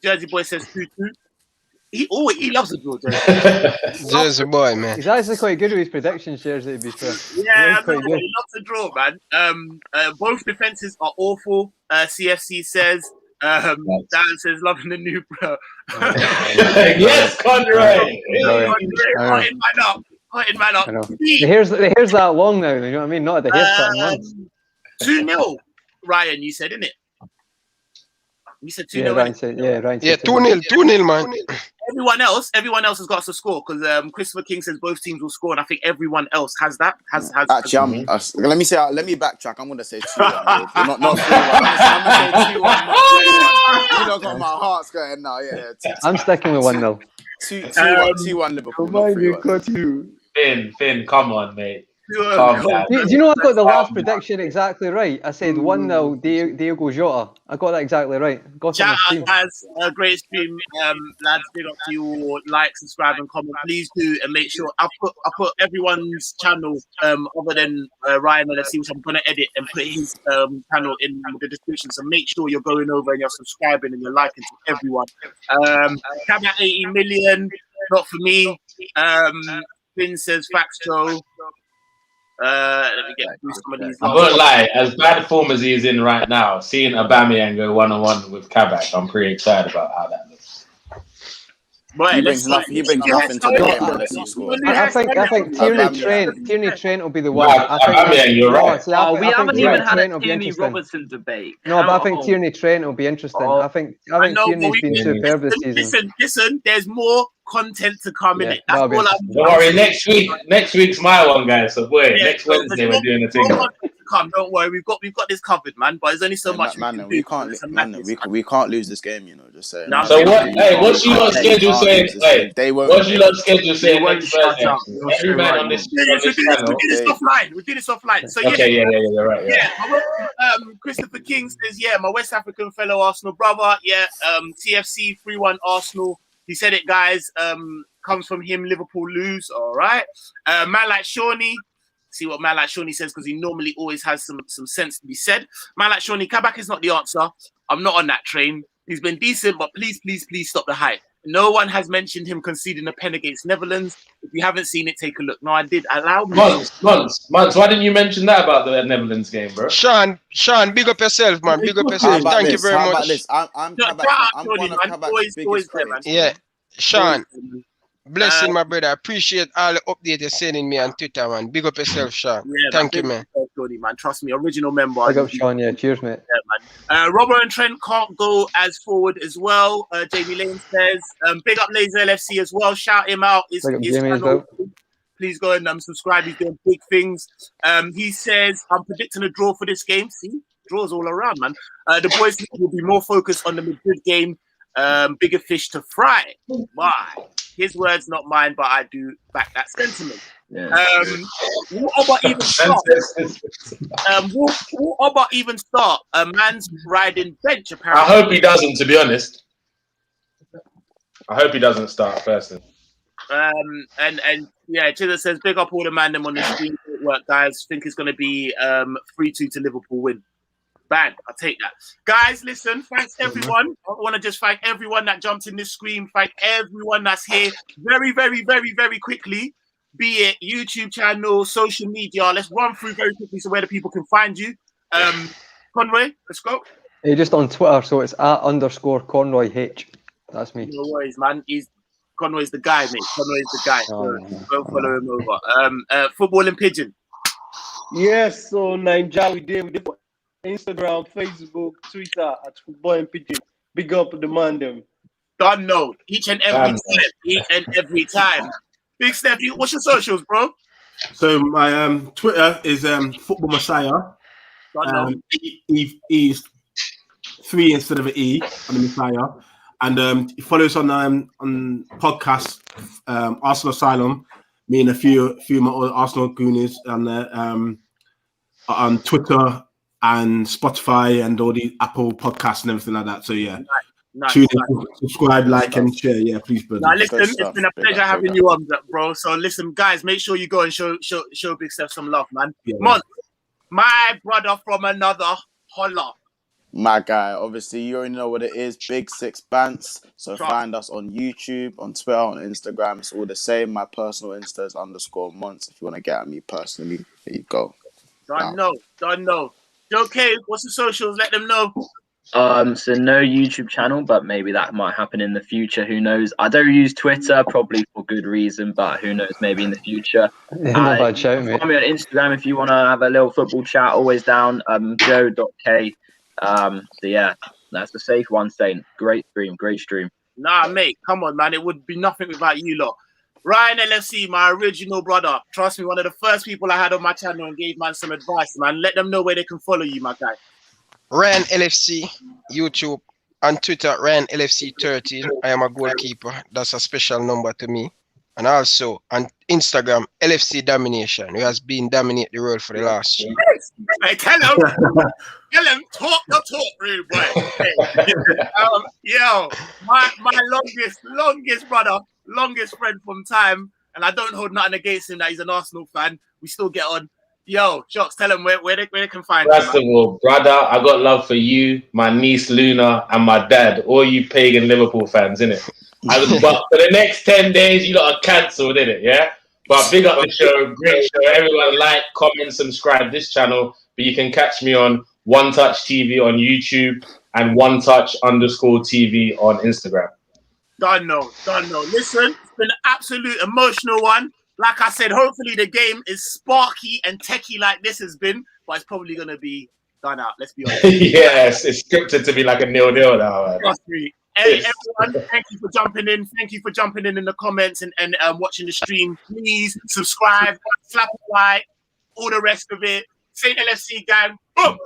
Jersey boy says 2-2. He loves a draw, Jersey boy, man. He's actually quite good with his predictions, Jersey, to be fair. Yeah, quite good. he loves a draw, man. Both defenses are awful, CFC says. Dan says, loving the new bro. Yes, Conroy. Hotting man up. The hair's that long now, you know what I mean? Not at the haircut in months. 2-0, Ryan, you said, innit? You said 2-0. Ryan said 2-0, man. Everyone else has got us to score because Christopher King says both teams will score, and I think everyone else has that. Actually, let me backtrack. I'm gonna say 2-1. not 3-1. I'm gonna say 2-1. You know, got my heart's going now. Yeah. I'm sticking with 1-0. 2-1 Liverpool. Finn, come on, mate. Do you know I got the last prediction exactly right? I said 1-0 Diogo Jota. I got that exactly right. Shout out, guys. A great stream, lads. Big up to you all. Like, subscribe, and comment. Please do, and make sure I put everyone's channel other than Ryan LFC, which I'm gonna edit and put his channel in the description. So make sure you're going over and you're subscribing and you're liking to everyone. Cabac 80 million, not for me. Finn says facts, Joe. Let me get through some of these. I won't lie, as bad form as he is in right now, seeing Aubameyang go 1-on-1 with Cabac, I'm pretty excited about how that looks. He brings nothing to the game unless he scores. I think Tierney Trent will be the one. Aubameyang, you're right. We haven't even had a Tierney Robertson debate. No, but I think Tierney Trent will be interesting. I think Tierney's been superb this season. Listen, there's more content to come in it. That's all Don't worry, next week's my one, guys. So next Wednesday we're doing a thing. Don't worry, we've got this covered, man. But there's only so much we can't lose this game, you know. Just saying. So what's you lot schedule saying? What's you lot schedule saying next Thursday? Every man on this channel. We did this offline. So okay, yeah, you're right. Yeah. Christopher King says, my West African fellow Arsenal brother. TFC 3-1 Arsenal. He said it, guys. Comes from him. Liverpool lose. All right. Man like Shawnee. See what man like Shawnee says, because he normally always has some sense to be said. Man like Shawnee, Cabac is not the answer. I'm not on that train. He's been decent, but please stop the hype. No one has mentioned him conceding a pen against Netherlands. If you haven't seen it, take a look. No, I did. Allow me. Months. Why didn't you mention that about the Netherlands game, bro? Sean, big up yourself, man. Big up yourself. Thank you very much. I'm one of Cabac's biggest critics. Yeah, Sean. Blessing, my brother. I appreciate all the updates you're sending me on Twitter, man. Big up yourself, Sean. Thank you, man. Man. Trust me, original member. Big up, Sean. Yeah, cheers, mate. Yeah, man. Robert and Trent can't go as forward as well. Jamie Lane says, big up Laser LFC as well. Shout him out. His channel. Please go and subscribe. He's doing big things. He says, I'm predicting a draw for this game. See, draws all around, man. The boys will be more focused on the Madrid game. Bigger fish to fry. Why? His words, not mine, but I do back that sentiment. Yeah. Will Oba even start? Will Oba even start? A man's riding bench, apparently. I hope he doesn't, to be honest. I hope he doesn't start first. And Chilla says, big up all the man them on the stream. Work, guys. Think it's going to be 3-2 to Liverpool win. Bang, I'll take that. Guys, listen, thanks everyone. I want to just thank everyone that jumped in this stream. Thank everyone that's here. Very, very, very, very quickly. Be it YouTube channel, social media. Let's run through very quickly so where the people can find you. Conroy, let's go. Just on Twitter, so it's @_Conroy H. That's me. No worries, man. Conway's the guy, mate. Conway's the guy. Go follow him over. Football and pigeon. Yes, so Ninja, we did for Instagram, Facebook, Twitter at Football and Pigeon. Big up the man them. Don't know. Each and every time. Big Steph, what's your socials, bro? So my Twitter is Football Messiah. E is 3 instead of an E on the Messiah. And follow us on podcast Arsenal Asylum. Me and a few of my other Arsenal goonies on Twitter and Spotify and all the Apple podcasts and everything like that. So yeah, tune in, subscribe, like, and share. Yeah, please, brother. Now listen, it's been a pleasure having you on, bro. So listen, guys, make sure you go and show Big Steph some love, man. Yeah. Mon, my brother from another holla. My guy, obviously, you already know what it is. Big Six Bants. So find us on YouTube, on Twitter, on Instagram. It's all the same. My personal Insta is _months. If you want to get at me personally, there you go. Don't know. Okay, what's the socials? Let them know. So no YouTube channel, but maybe that might happen in the future. Who knows? I don't use Twitter, probably for good reason, but who knows? Maybe in the future. Not bad shout, mate. Follow me on Instagram if you want to have a little football chat. Always down. Joe.k. So yeah, that's the safe one. Saying great stream. Nah, mate, come on, man. It would be nothing without you lot. Ryan LFC, my original brother. Trust me, one of the first people I had on my channel and gave man some advice, man. Let them know where they can follow you, my guy. Ryan LFC, YouTube, and Twitter, Ryan LFC 13. I am a goalkeeper. That's a special number to me. And also on Instagram, LFC Domination, who has been dominating the world for the last year. Hey, tell him, talk the talk, rude boy. Hey. Yo, my longest brother, longest friend from time, and I don't hold nothing against him that he's an Arsenal fan. We still get on. Yo, Jocks, tell them where they can find you. First of all, brother, I got love for you, my niece Luna, and my dad. All you pagan Liverpool fans, innit? But for the next 10 days, you lot are cancelled, innit? Yeah? But big up the show, great show. Everyone like, comment, subscribe this channel. But you can catch me on One Touch TV on YouTube and One Touch _TV on Instagram. Don't know. Listen, it's been an absolute emotional one. Like I said, hopefully the game is sparky and techie like this has been, but it's probably going to be done out. Let's be honest. Yes, it's scripted to be like a 0-0 now. Trust me. Hey, everyone, thank you for jumping in. Thank you for jumping in the comments and watching the stream. Please subscribe, slap a like, all the rest of it. St. LFC gang. Boom.